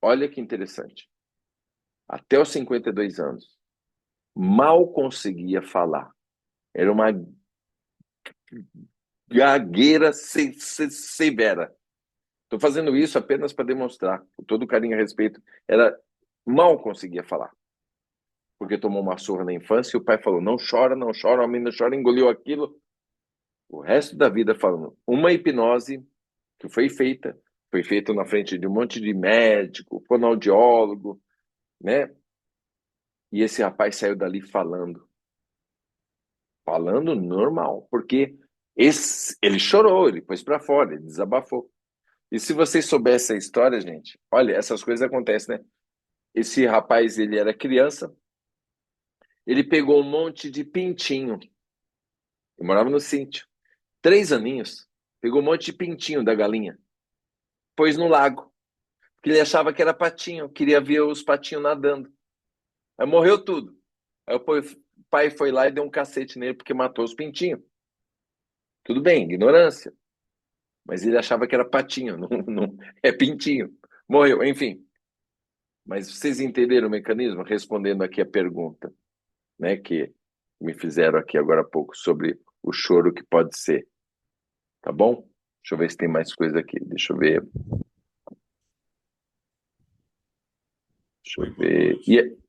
Olha que interessante. Até os 52 anos, mal conseguia falar. Era uma gagueira severa. Estou fazendo isso apenas para demonstrar, com todo carinho e respeito. Mal conseguia falar, porque tomou uma surra na infância e o pai falou: não chora, não chora, homem não chora, engoliu aquilo. O resto da vida falando. Uma hipnose que foi feita na frente de um monte de médico, fonoaudiólogo, né? E esse rapaz saiu dali falando normal, porque ele chorou, ele pôs para fora, ele desabafou. E se vocês soubessem a história, gente, olha, essas coisas acontecem, né? Esse rapaz, ele era criança, ele pegou um monte de pintinho, eu morava no sítio, 3 aninhos, pegou um monte de pintinho da galinha, pôs no lago, porque ele achava que era patinho, queria ver os patinhos nadando. Aí morreu tudo. Aí o pai foi lá e deu um cacete nele porque matou os pintinhos. Tudo bem, ignorância. Mas ele achava que era patinho, não é pintinho. Morreu, enfim. Mas vocês entenderam o mecanismo? Respondendo aqui a pergunta, né, que me fizeram aqui agora há pouco sobre o choro que pode ser. Tá bom? Deixa eu ver se tem mais coisa aqui. Deixa eu ver. Deixa Oi, eu boa ver. noite.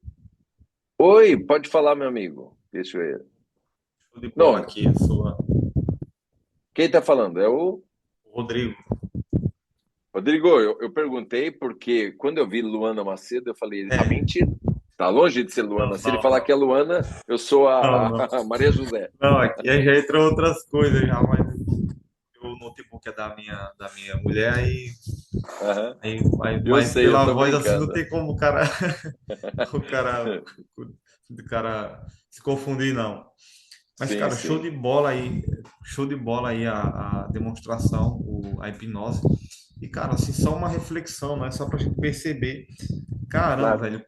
Oi, pode falar, meu amigo. Deixa eu ver. Show de bola Não, aqui, eu sou quem tá falando? É o o Rodrigo. Rodrigo. Eu perguntei porque quando eu vi Luana Macedo, eu falei, ele tá É, mentindo. Tá longe de ser não, Luana. Se ele não, falar não, que é Luana, eu sou não, a, não. a Maria José. Não, aqui aí já entrou outras coisas já, mas o notebook é da minha mulher, Aham. Eu mas sei, eu pela tô voz assim não brincando. tem como o cara, o cara se confundir, não. Mas, Sim, cara, sim. show de bola aí a demonstração, a hipnose. E, cara, assim, só uma reflexão, não é só pra gente perceber, caramba, Claro. velho,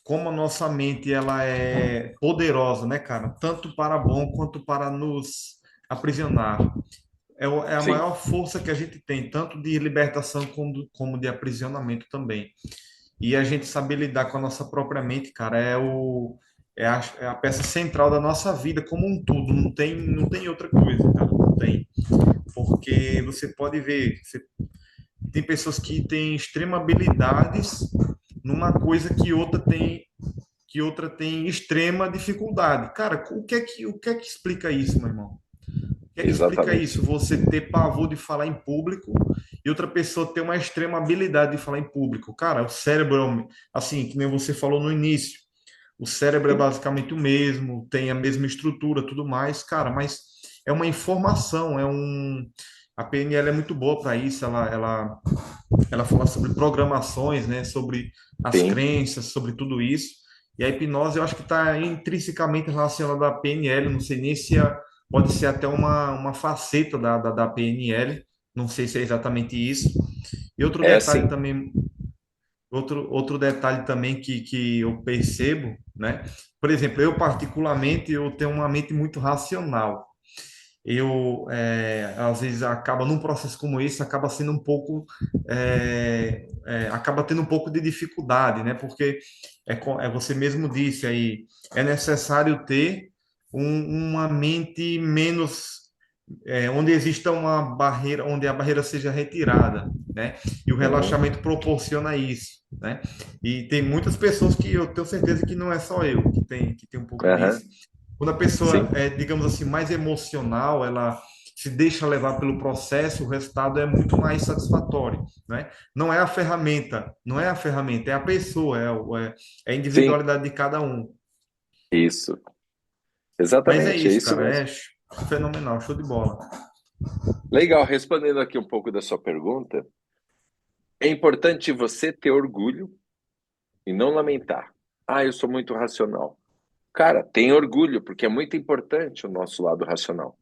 como a nossa mente ela é poderosa, né, cara? Tanto para bom quanto para nos aprisionar. É a Sim. maior força que a gente tem, tanto de libertação como de aprisionamento também. E a gente saber lidar com a nossa própria mente, cara, é a peça central da nossa vida como um todo. Não tem outra coisa, cara. Não tem. Porque você pode ver, tem pessoas que têm extrema habilidades numa coisa que outra tem extrema dificuldade. Cara, o que é que explica isso, meu irmão? O que é que explica Exatamente. isso? Você ter pavor de falar em público e outra pessoa ter uma extrema habilidade de falar em público. Cara, o cérebro, assim, que nem você falou no início, o cérebro é Sim. basicamente o mesmo, tem a mesma estrutura, tudo mais, cara, mas é uma informação, a PNL é muito boa para isso, ela fala sobre programações, né, sobre as Sim. crenças, sobre tudo isso. E a hipnose eu acho que está intrinsecamente relacionada à PNL, não sei nem se pode ser até uma faceta da PNL, não sei se é exatamente isso. E outro É detalhe assim. também outro detalhe também que eu percebo, né? Por exemplo, eu particularmente eu tenho uma mente muito racional. Às vezes acaba num processo como esse acaba sendo um pouco acaba tendo um pouco de dificuldade, né? Porque você mesmo disse aí, é necessário ter uma mente menos onde exista uma barreira, onde a barreira seja retirada, né? E o Uhum. relaxamento proporciona isso, né? E tem muitas pessoas que eu tenho certeza que não é só eu que tem um pouco disso. Aham. Quando a pessoa Sim, é, digamos assim, mais emocional, ela se deixa levar pelo processo, o resultado é muito mais satisfatório, né? Não é a ferramenta, é a pessoa, é a sim, individualidade de cada um. isso. Mas é Exatamente, é isso, isso cara, mesmo. é fenomenal, show de bola. Legal, respondendo aqui um pouco da sua pergunta, é importante você ter orgulho e não lamentar. Ah, eu sou muito racional. Cara, tem orgulho, porque é muito importante o nosso lado racional.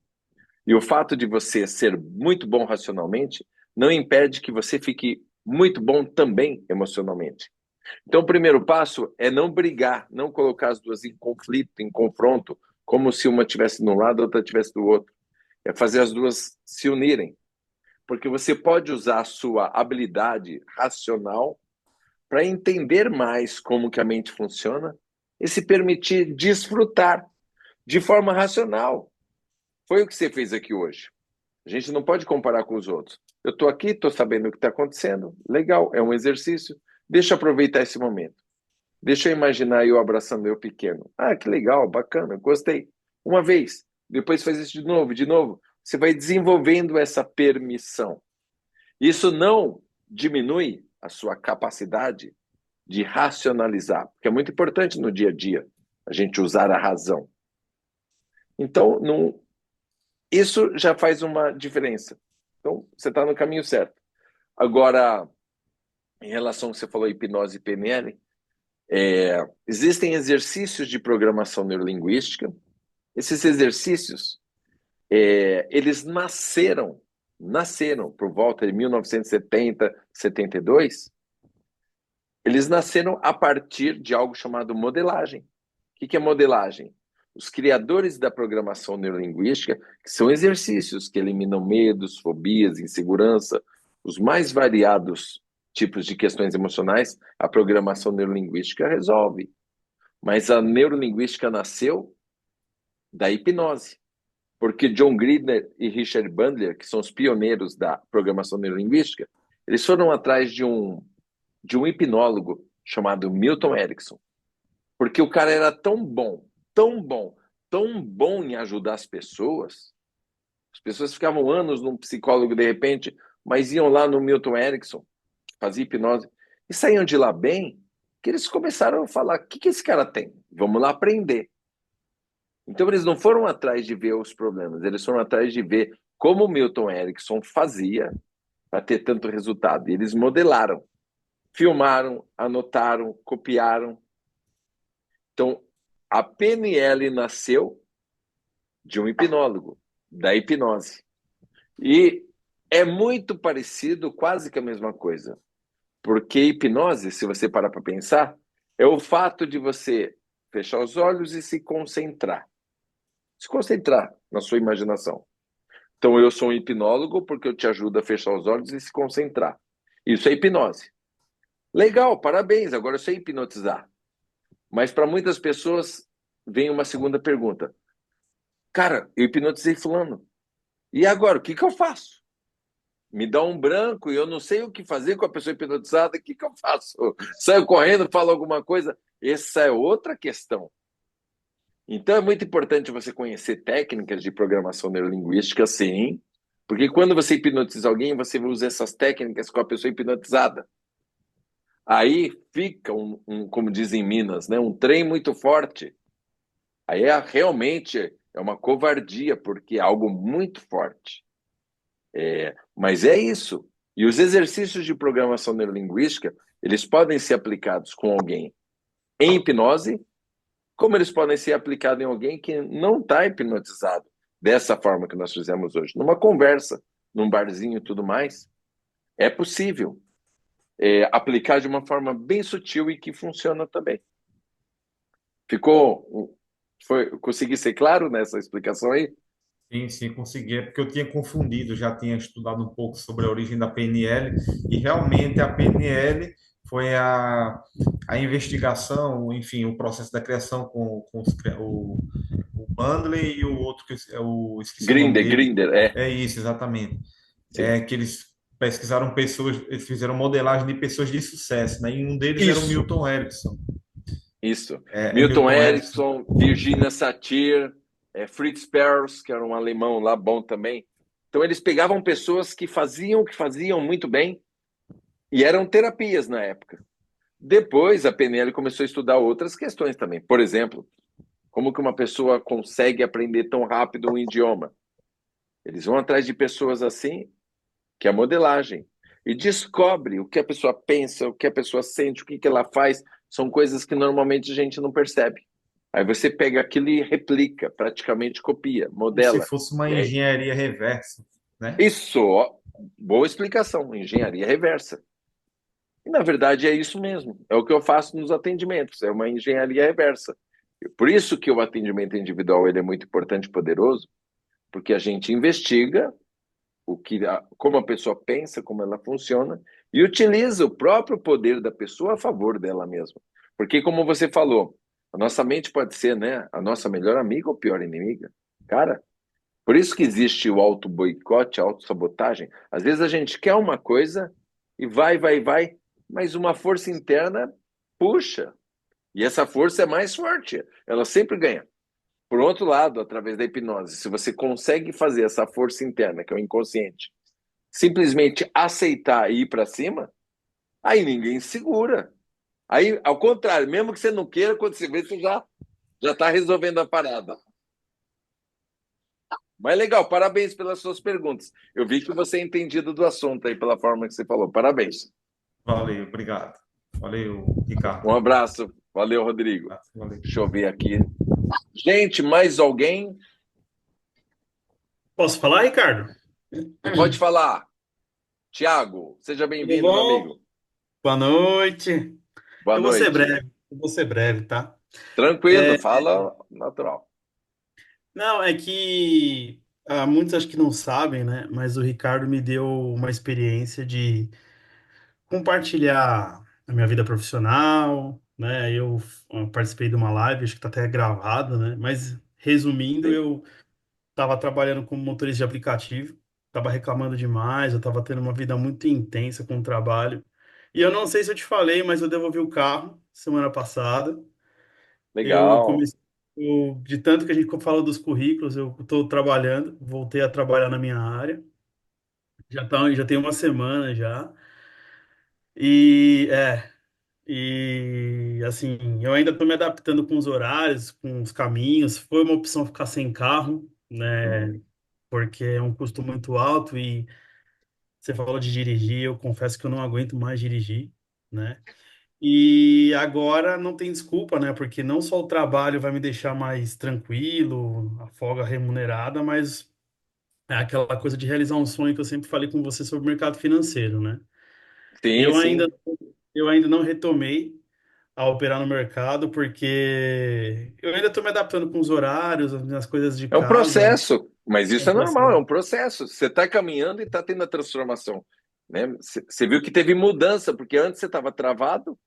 E o fato de você ser muito bom racionalmente não impede que você fique muito bom também emocionalmente. Então, o primeiro passo é não brigar, não colocar as duas em conflito, em confronto, como se uma estivesse de um lado e a outra estivesse do outro. É fazer as duas se unirem. Porque você pode usar a sua habilidade racional para entender mais como que a mente funciona e se permitir desfrutar de forma racional. Foi o que você fez aqui hoje. A gente não pode comparar com os outros. Eu estou aqui, estou sabendo o que está acontecendo. Legal, é um exercício. Deixa eu aproveitar esse momento. Deixa eu imaginar eu abraçando eu pequeno. Ah, que legal, bacana, gostei. Uma vez, depois faz isso de novo, de novo. Você vai desenvolvendo essa permissão. Isso não diminui a sua capacidade de racionalizar, porque é muito importante no dia a dia a gente usar a razão. Então, não, isso já faz uma diferença. Então, você está no caminho certo. Agora, em relação ao que você falou, hipnose e PNL, existem exercícios de programação neurolinguística. Esses exercícios, eles nasceram por volta de 1970, 72. Eles nasceram a partir de algo chamado modelagem. O que é modelagem? Os criadores da programação neurolinguística, que são exercícios que eliminam medos, fobias, insegurança, os mais variados tipos de questões emocionais, a programação neurolinguística resolve. Mas a neurolinguística nasceu da hipnose, porque John Grinder e Richard Bandler, que são os pioneiros da programação neurolinguística, eles foram atrás de um hipnólogo chamado Milton Erickson, porque o cara era tão bom, tão bom, tão bom em ajudar as pessoas ficavam anos num psicólogo de repente, mas iam lá no Milton Erickson, que fazia hipnose, e saíam de lá bem, que eles começaram a falar, o que esse cara tem? Vamos lá aprender. Então eles não foram atrás de ver os problemas, eles foram atrás de ver como o Milton Erickson fazia para ter tanto resultado. E eles modelaram, filmaram, anotaram, copiaram. Então, a PNL nasceu de um hipnólogo, da hipnose. E é muito parecido, quase que a mesma coisa. Porque hipnose, se você parar para pensar, é o fato de você fechar os olhos e se concentrar. Se concentrar na sua imaginação. Então, eu sou um hipnólogo porque eu te ajudo a fechar os olhos e se concentrar. Isso é hipnose. Legal, parabéns, agora eu sei hipnotizar. Mas para muitas pessoas vem uma segunda pergunta. Cara, eu hipnotizei fulano. E agora, o que eu faço? Me dá um branco e eu não sei o que fazer com a pessoa hipnotizada, o que eu faço? Saio correndo, falo alguma coisa? Essa é outra questão. Então é muito importante você conhecer técnicas de programação neurolinguística, sim, porque quando você hipnotiza alguém, você usa essas técnicas com a pessoa hipnotizada. Aí fica, como dizem em Minas, né, um trem muito forte. Aí realmente é uma covardia, porque é algo muito forte. Mas é isso. E os exercícios de programação neurolinguística, eles podem ser aplicados com alguém em hipnose, como eles podem ser aplicados em alguém que não está hipnotizado dessa forma que nós fizemos hoje. Numa conversa, num barzinho e tudo mais, é possível. aplicar de uma forma bem sutil e que funciona também. Ficou, consegui ser claro nessa explicação aí? Sim, sim, consegui. É porque eu tinha confundido, já tinha estudado um pouco sobre a origem da PNL, e realmente a PNL foi a investigação, enfim, o processo da criação com o Bandley e o outro, esqueci o nome dele. Grinder, É isso, exatamente. sim. É que eles pesquisaram pessoas, eles fizeram modelagem de pessoas de sucesso, né? E um deles era o Isso, Milton Erickson. isso. É Milton Milton Erickson. Erickson, Virginia Satir, Fritz Perls, que era um alemão lá bom também. Então eles pegavam pessoas que faziam o que faziam muito bem e eram terapias na época. Depois a PNL começou a estudar outras questões também. Por exemplo, como que uma pessoa consegue aprender tão rápido um idioma? Eles vão atrás de pessoas assim, que é a modelagem, e descobre o que a pessoa pensa, o que a pessoa sente, o que que ela faz. São coisas que normalmente a gente não percebe. Aí você pega aquilo e replica, praticamente copia, Como se modela. fosse uma E aí, engenharia reversa, né? isso, ó, boa explicação, engenharia reversa. E na verdade é isso mesmo, é o que eu faço nos atendimentos, é uma engenharia reversa. Por isso que o atendimento individual ele é muito importante e poderoso, porque a gente investiga como a pessoa pensa, como ela funciona, e utiliza o próprio poder da pessoa a favor dela mesma. Porque, como você falou, a nossa mente pode ser, né, a nossa melhor amiga ou pior inimiga. Cara, por isso que existe o auto-boicote, a autossabotagem. Às vezes a gente quer uma coisa e vai, mas uma força interna puxa. E essa força é mais forte. Ela sempre ganha. Por outro lado, através da hipnose, se você consegue fazer essa força interna, que é o inconsciente, simplesmente aceitar e ir para cima, aí ninguém segura. Aí, ao contrário, mesmo que você não queira, quando você vê, você já está resolvendo a parada. Mas legal, parabéns pelas suas perguntas. Eu vi que você é entendido do assunto aí pela forma que você falou. Parabéns. Valeu, obrigado. Valeu, Um Ricardo. abraço. Valeu, Rodrigo. Valeu. Deixa eu ver aqui. Gente, mais alguém? Posso falar, Ricardo? Pode falar. Tiago, seja Tudo bem-vindo, meu bom? amigo. Boa noite. Boa Eu vou ser noite. breve, eu vou ser breve, tá? Tranquilo, fala natural. Não, é que muitos acho que não sabem, né? Mas o Ricardo me deu uma experiência de compartilhar a minha vida profissional, né? Eu participei de uma live, acho que tá até gravado, né? Mas resumindo, Sim. eu estava trabalhando como motorista de aplicativo, estava reclamando demais, eu estava tendo uma vida muito intensa com o trabalho. E eu não sei se eu te falei, mas eu devolvi o carro semana passada. Eu Legal. comecei, de tanto que a gente falou dos currículos, eu estou trabalhando, voltei a trabalhar na minha área. Já tem uma semana já. E assim, eu ainda estou me adaptando com os horários, com os caminhos. Foi uma opção ficar sem carro, né? Uhum. Porque é um custo muito alto e você falou de dirigir, eu confesso que eu não aguento mais dirigir, né? E agora não tem desculpa, né? Porque não só o trabalho vai me deixar mais tranquilo, a folga remunerada, mas é aquela coisa de realizar um sonho que eu sempre falei com você sobre o mercado financeiro, né? Sim, Eu ainda, sim. eu ainda não retomei a operar no mercado porque eu ainda estou me adaptando com os horários, as coisas de É um casa, processo, mas é isso um é normal, é processo. um processo. Você está caminhando e está tendo a transformação. Né? Você viu que teve mudança, porque antes você estava travado,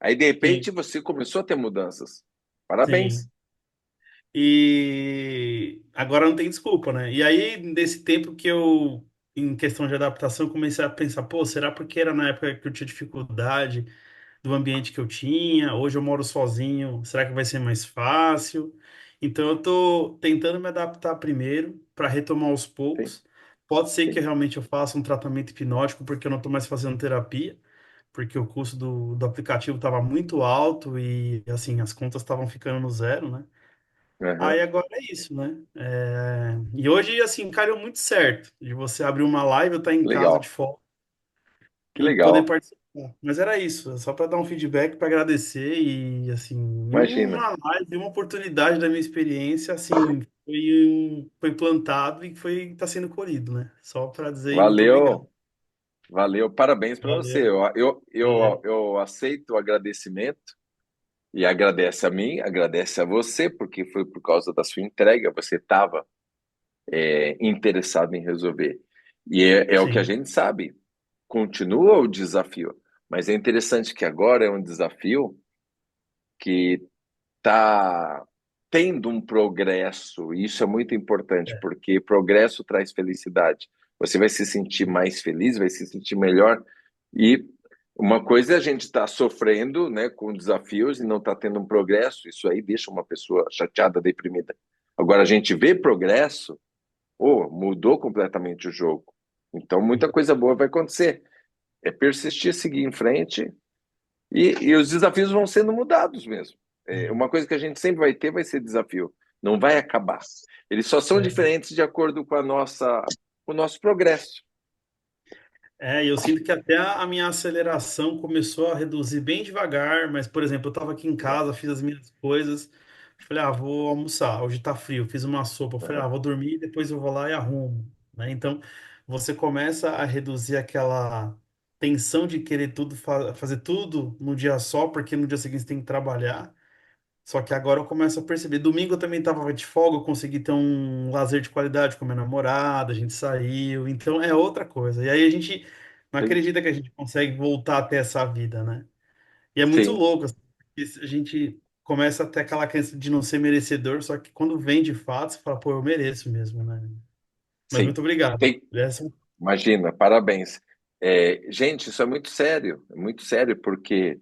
aí de Sim, repente você começou a ter mudanças. Parabéns. sim. E agora não tem desculpa, né? E aí, nesse tempo que eu, em questão de adaptação, comecei a pensar, pô, será porque era na época que eu tinha dificuldade do ambiente que eu tinha? Hoje eu moro sozinho, será que vai ser mais fácil? Então eu tô tentando me adaptar primeiro para retomar aos Sim, poucos. Pode ser que sim. realmente eu faça um tratamento hipnótico, porque eu não estou mais fazendo terapia, porque o custo do aplicativo estava muito alto e, assim, as contas estavam ficando no zero, né? Aí Aham. agora é isso, né? E hoje, assim, calhou muito certo de você abrir uma live, eu estar em casa de Legal, folga que e poder legal. participar. Mas era isso, só para dar um feedback, para agradecer e, assim, Imagina. uma live, uma oportunidade da minha experiência, assim, foi plantado e está sendo colhido, né? Só para dizer aí, muito obrigado. Valeu. Valeu, parabéns para você. Valeu. É, Eu aceito o agradecimento e agradece a mim, agradece a você, porque foi por causa da sua entrega, você estava interessado em resolver. E é o que a sim. gente sabe, continua o desafio, mas é interessante que agora é um desafio que está tendo um progresso, e isso é muito importante, É, porque progresso traz felicidade. Você vai se sentir mais feliz, vai se sentir melhor, e uma coisa é a gente estar sofrendo, né, com desafios e não estar tendo um progresso, isso aí deixa uma pessoa chateada, deprimida. Agora, a gente vê progresso, mudou completamente o jogo. Então, muita sim. coisa boa vai acontecer. É persistir, seguir em frente e os desafios vão sendo mudados mesmo. Sim. Uma coisa que a gente sempre vai ter vai ser desafio. Não vai acabar. Eles só são É. diferentes de acordo com o nosso progresso. É, eu sinto que até a minha aceleração começou a reduzir bem devagar, mas, por exemplo, eu estava aqui em Né? casa, fiz as minhas coisas, falei, vou almoçar, hoje tá frio, fiz uma sopa, falei, Aham. vou dormir, depois eu vou lá e arrumo, né? Então, você começa a reduzir aquela tensão de querer tudo, fazer tudo no dia só, porque no dia seguinte você tem que trabalhar. Só que agora eu começo a perceber. Domingo eu também estava de folga, eu consegui ter um lazer de qualidade com minha namorada, a gente saiu, então é outra coisa. E aí a gente não Sim. acredita que a gente consegue voltar a ter essa vida, né? E é muito Sim. louco, assim, porque a gente começa a ter aquela crença de não ser merecedor, só que quando vem de fato, você fala, pô, eu mereço mesmo, né? Mas Sim. muito obrigado. Tem, imagina, parabéns. Gente, isso é muito sério, porque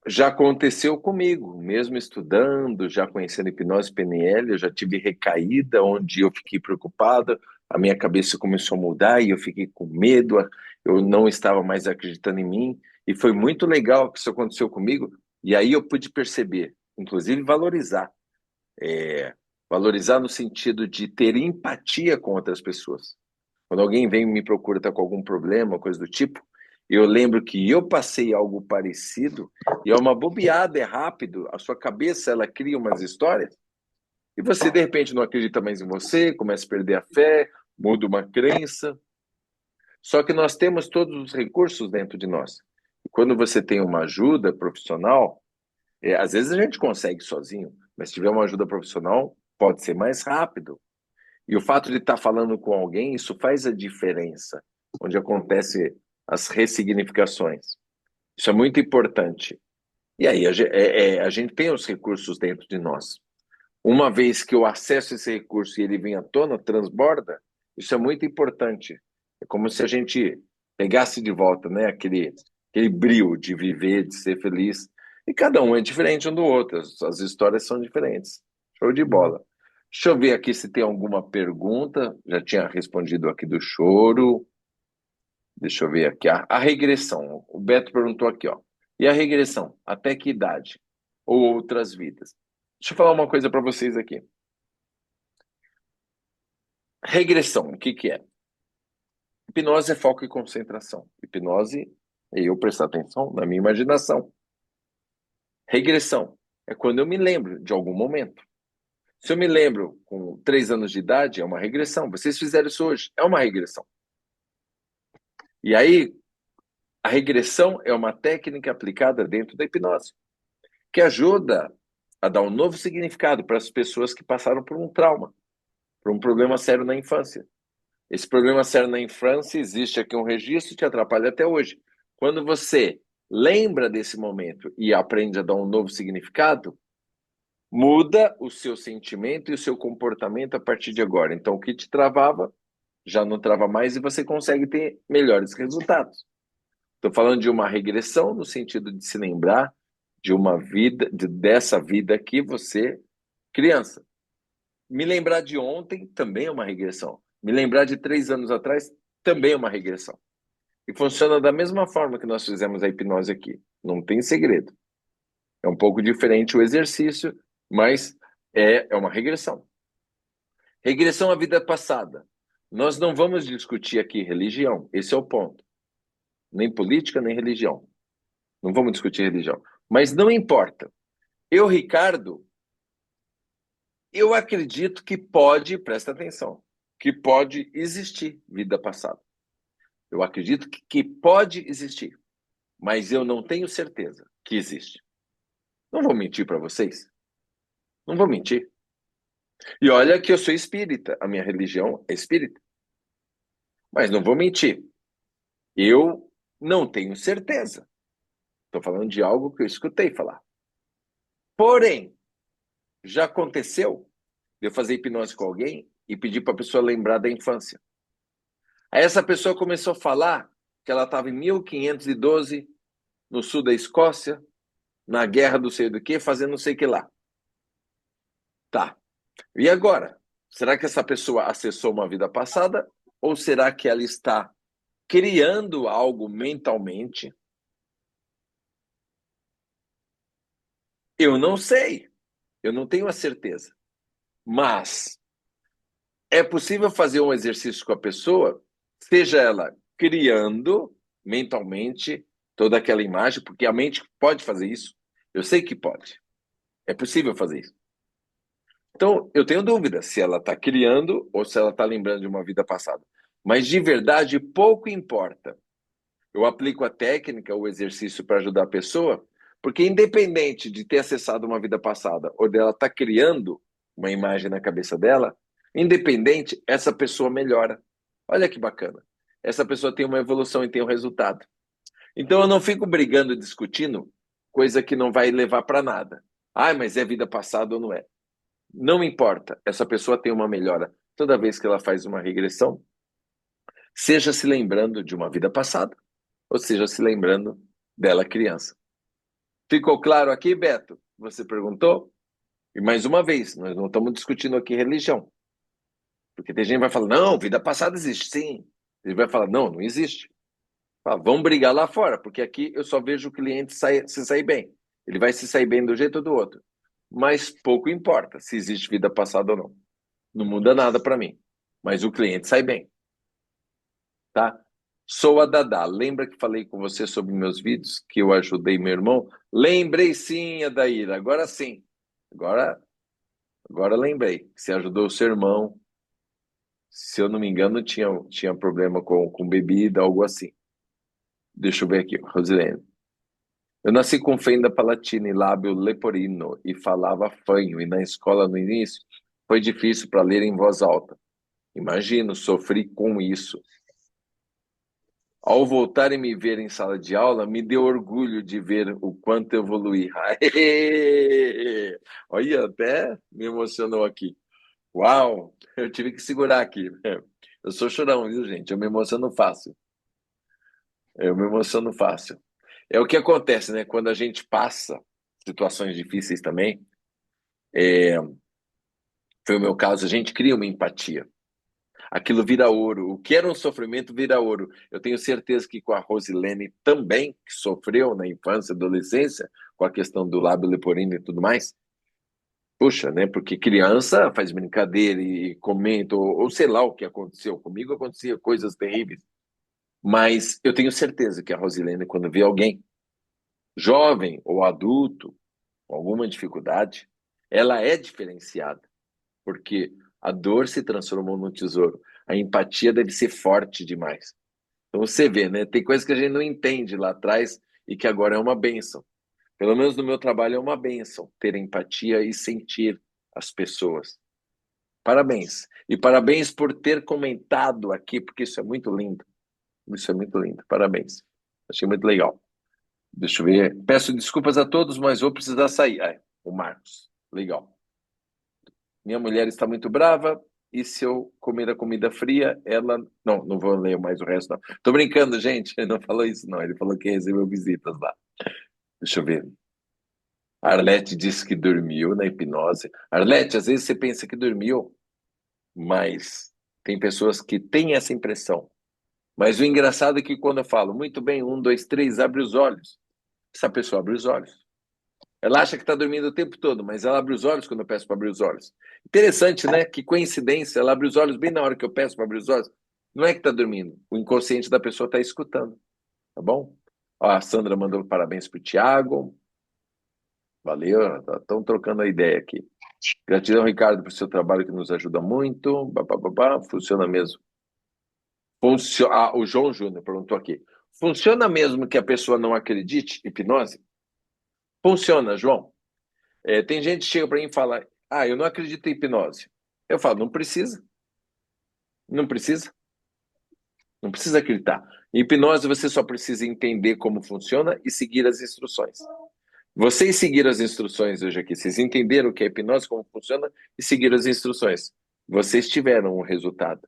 já aconteceu comigo, mesmo estudando, já conhecendo hipnose PNL, eu já tive recaída onde eu fiquei preocupado, a minha cabeça começou a mudar e eu fiquei com medo, eu não estava mais acreditando em mim, e foi muito legal que isso aconteceu comigo, e aí eu pude perceber, inclusive valorizar no sentido de ter empatia com outras pessoas. Quando alguém vem e me procura, está com algum problema, coisa do tipo, eu lembro que eu passei algo parecido e é uma bobeada, é rápido. A sua cabeça, ela cria umas histórias e você, de repente, não acredita mais em você, começa a perder a fé, muda uma crença. Só que nós temos todos os recursos dentro de nós. E quando você tem uma ajuda profissional, às vezes a gente consegue sozinho, mas se tiver uma ajuda profissional, pode ser mais rápido. E o fato de estar falando com alguém, isso faz a diferença, onde acontece as ressignificações. Isso é muito importante. E aí a gente tem os recursos dentro de nós. Uma vez que eu acesso esse recurso e ele vem à tona, transborda, isso é muito importante. É como se a gente pegasse de volta, né, aquele brio de viver, de ser feliz. E cada um é diferente um do outro, as histórias são diferentes. Show de Uhum. bola. Deixa eu ver aqui se tem alguma pergunta. Já tinha respondido aqui do choro. Deixa eu ver aqui. A regressão. O Beto perguntou aqui, ó. E a regressão? Até que idade? Ou outras vidas? Deixa eu falar uma coisa para vocês aqui. Regressão, o que que é? Hipnose é foco e concentração. Hipnose é eu prestar atenção na minha imaginação. Regressão é quando eu me lembro de algum momento. Se eu me lembro com 3 anos de idade, é uma regressão. Vocês fizeram isso hoje, é uma regressão. E aí, a regressão é uma técnica aplicada dentro da hipnose, que ajuda a dar um novo significado para as pessoas que passaram por um trauma, por um problema sério na infância. Esse problema sério na infância, existe aqui um registro que atrapalha até hoje. Quando você lembra desse momento e aprende a dar um novo significado, muda o seu sentimento e o seu comportamento a partir de agora. Então, o que te travava já não trava mais e você consegue ter melhores resultados. Estou falando de uma regressão no sentido de se lembrar de uma vida, dessa vida aqui, você, criança. Me lembrar de ontem também é uma regressão. Me lembrar de 3 anos atrás também é uma regressão. E funciona da mesma forma que nós fizemos a hipnose aqui. Não tem segredo. É um pouco diferente o exercício, mas é uma regressão. Regressão à vida passada. Nós não vamos discutir aqui religião, esse é o ponto. Nem política, nem religião. Não vamos discutir religião. Mas não importa. Eu, Ricardo, eu acredito que pode, presta atenção, que pode existir vida passada. Eu acredito que pode existir, mas eu não tenho certeza que existe. Não vou mentir para vocês. Não vou mentir. E olha que eu sou espírita, a minha religião é espírita. Mas não vou mentir. Eu não tenho certeza. Estou falando de algo que eu escutei falar. Porém, já aconteceu de eu fazer hipnose com alguém e pedir para a pessoa lembrar da infância. Aí essa pessoa começou a falar que ela estava em 1512, no sul da Escócia, na guerra do sei do que, fazendo não sei o que lá. Tá. E agora? Será que essa pessoa acessou uma vida passada? Ou será que ela está criando algo mentalmente? Eu não sei. Eu não tenho a certeza. Mas é possível fazer um exercício com a pessoa, seja ela criando mentalmente toda aquela imagem, porque a mente pode fazer isso. Eu sei que pode. É possível fazer isso. Então, eu tenho dúvida se ela está criando ou se ela está lembrando de uma vida passada. Mas, de verdade, pouco importa. Eu aplico a técnica, o exercício para ajudar a pessoa, porque independente de ter acessado uma vida passada ou dela estar criando uma imagem na cabeça dela, independente, essa pessoa melhora. Olha que bacana. Essa pessoa tem uma evolução e tem um resultado. Então, eu não fico brigando e discutindo coisa que não vai levar para nada. Ah, mas é vida passada ou não é? Não importa, essa pessoa tem uma melhora toda vez que ela faz uma regressão, seja se lembrando de uma vida passada, ou seja se lembrando dela criança. Ficou claro aqui, Beto? Você perguntou? E mais uma vez, nós não estamos discutindo aqui religião. Porque tem gente que vai falar, não, vida passada existe, sim. Ele vai falar, não, não existe. Fala, vamos brigar lá fora, porque aqui eu só vejo o cliente se sair bem. Ele vai se sair bem do jeito ou do outro. Mas pouco importa se existe vida passada ou não. Não muda nada para mim. Mas o cliente sai bem. Tá? Sou a Dadá. Lembra que falei com você sobre meus vídeos, que eu ajudei meu irmão? Lembrei sim, Adaíra. Agora sim. Agora lembrei. Você ajudou o seu irmão. Se eu não me engano, tinha problema com bebida, algo assim. Deixa eu ver aqui, Rosilene. Eu nasci com fenda palatina e lábio leporino e falava fanho. E na escola, no início, foi difícil para ler em voz alta. Imagino, sofri com isso. Ao voltar e me ver em sala de aula, me deu orgulho de ver o quanto evoluí. Aê! Olha, até me emocionou aqui. Uau! Eu tive que segurar aqui. Eu sou chorão, viu, gente? Eu me emociono fácil. Eu me emociono fácil. É o que acontece, né? Quando a gente passa situações difíceis também, foi o meu caso, a gente cria uma empatia. Aquilo vira ouro. O que era um sofrimento vira ouro. Eu tenho certeza que com a Rosilene também, que sofreu na infância e adolescência, com a questão do lábio leporino e tudo mais. Puxa, né? Porque criança faz brincadeira e comenta, ou sei lá o que aconteceu. Comigo acontecia coisas terríveis. Mas eu tenho certeza que a Rosilene, quando vê alguém, jovem ou adulto, com alguma dificuldade, ela é diferenciada. Porque a dor se transformou num tesouro. A empatia deve ser forte demais. Então você vê, né? Tem coisas que a gente não entende lá atrás e que agora é uma bênção. Pelo menos no meu trabalho é uma bênção ter empatia e sentir as pessoas. Parabéns. E parabéns por ter comentado aqui, porque isso é muito lindo. Isso é muito lindo. Parabéns. Achei muito legal. Deixa eu ver. Peço desculpas a todos, mas vou precisar sair. O Marcos. Legal. Minha mulher está muito brava e se eu comer a comida fria, ela... Não vou ler mais o resto, não. Tô brincando, gente. Ele não falou isso, não. Ele falou que recebeu visitas lá. Deixa eu ver. A Arlete disse que dormiu na hipnose. Arlete, às vezes você pensa que dormiu, mas tem pessoas que têm essa impressão. Mas o engraçado é que quando eu falo, muito bem, 1, 2, 3, abre os olhos. Essa pessoa abre os olhos. Ela acha que está dormindo o tempo todo, mas ela abre os olhos quando eu peço para abrir os olhos. Interessante, né? Que coincidência, ela abre os olhos bem na hora que eu peço para abrir os olhos. Não é que está dormindo, o inconsciente da pessoa está escutando, tá bom? Ó, a Sandra mandou parabéns para o Thiago. Valeu, estão trocando a ideia aqui. Gratidão, Ricardo, por seu trabalho que nos ajuda muito. Funciona mesmo. O João Júnior perguntou aqui. Funciona mesmo que a pessoa não acredite hipnose? Funciona, João. Tem gente que chega para mim e fala, eu não acredito em hipnose. Eu falo, não precisa. Não precisa. Não precisa acreditar. Em hipnose, você só precisa entender como funciona e seguir as instruções. Vocês seguiram as instruções hoje aqui. Vocês entenderam o que é hipnose, como funciona e seguiram as instruções. Vocês tiveram um resultado.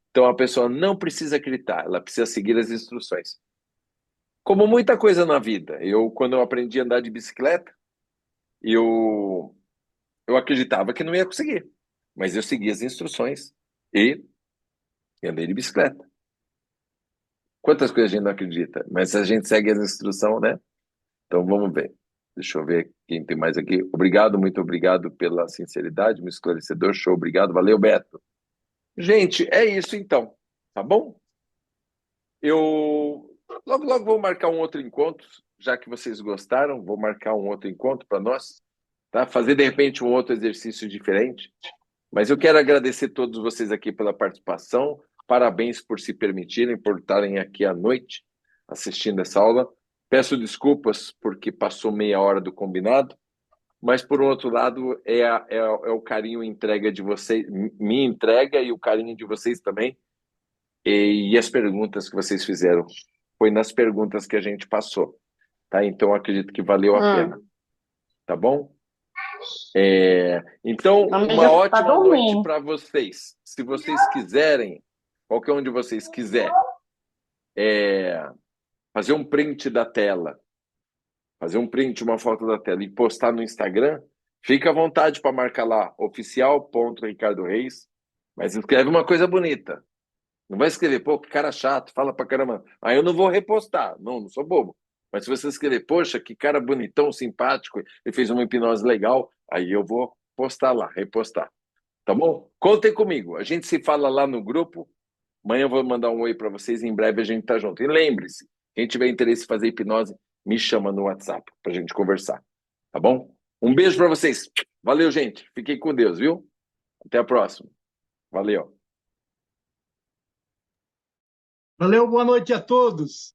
Então, a pessoa não precisa acreditar. Ela precisa seguir as instruções. Como muita coisa na vida. Quando eu aprendi a andar de bicicleta, eu acreditava que não ia conseguir. Mas eu segui as instruções e andei de bicicleta. Quantas coisas a gente não acredita? Mas a gente segue as instruções, né? Então vamos ver. Deixa eu ver quem tem mais aqui. Obrigado, muito obrigado pela sinceridade, muito esclarecedor. Show, obrigado. Valeu, Beto. Gente, é isso então. Tá bom? Eu logo vou marcar um outro encontro, já que vocês gostaram, vou marcar um outro encontro para nós, tá? Fazer de repente um outro exercício diferente. Mas eu quero agradecer todos vocês aqui pela participação. Parabéns por se permitirem, por estarem aqui à noite assistindo essa aula. Peço desculpas porque passou meia hora do combinado, mas por outro lado é o carinho e entrega de vocês, minha entrega e o carinho de vocês também, e as perguntas que vocês fizeram. Foi nas perguntas que a gente passou, tá? Então acredito que valeu a pena, tá bom? Então, uma ótima noite para vocês. Se vocês quiserem, qualquer um de vocês quiser, fazer um print da tela, fazer um print, uma foto da tela e postar no Instagram, fica à vontade para marcar lá, oficial.ricardoreis, mas escreve uma coisa bonita. Não vai escrever, pô, que cara chato, fala pra caramba. Aí eu não vou repostar, não sou bobo. Mas se você escrever, poxa, que cara bonitão, simpático, ele fez uma hipnose legal, aí eu vou postar lá, repostar. Tá bom? Contem comigo. A gente se fala lá no grupo. Amanhã eu vou mandar um oi para vocês. Em breve a gente tá junto. E lembre-se, quem tiver interesse em fazer hipnose, me chama no WhatsApp pra gente conversar. Tá bom? Um beijo para vocês. Valeu, gente. Fiquem com Deus, viu? Até a próxima. Valeu. Valeu, boa noite a todos.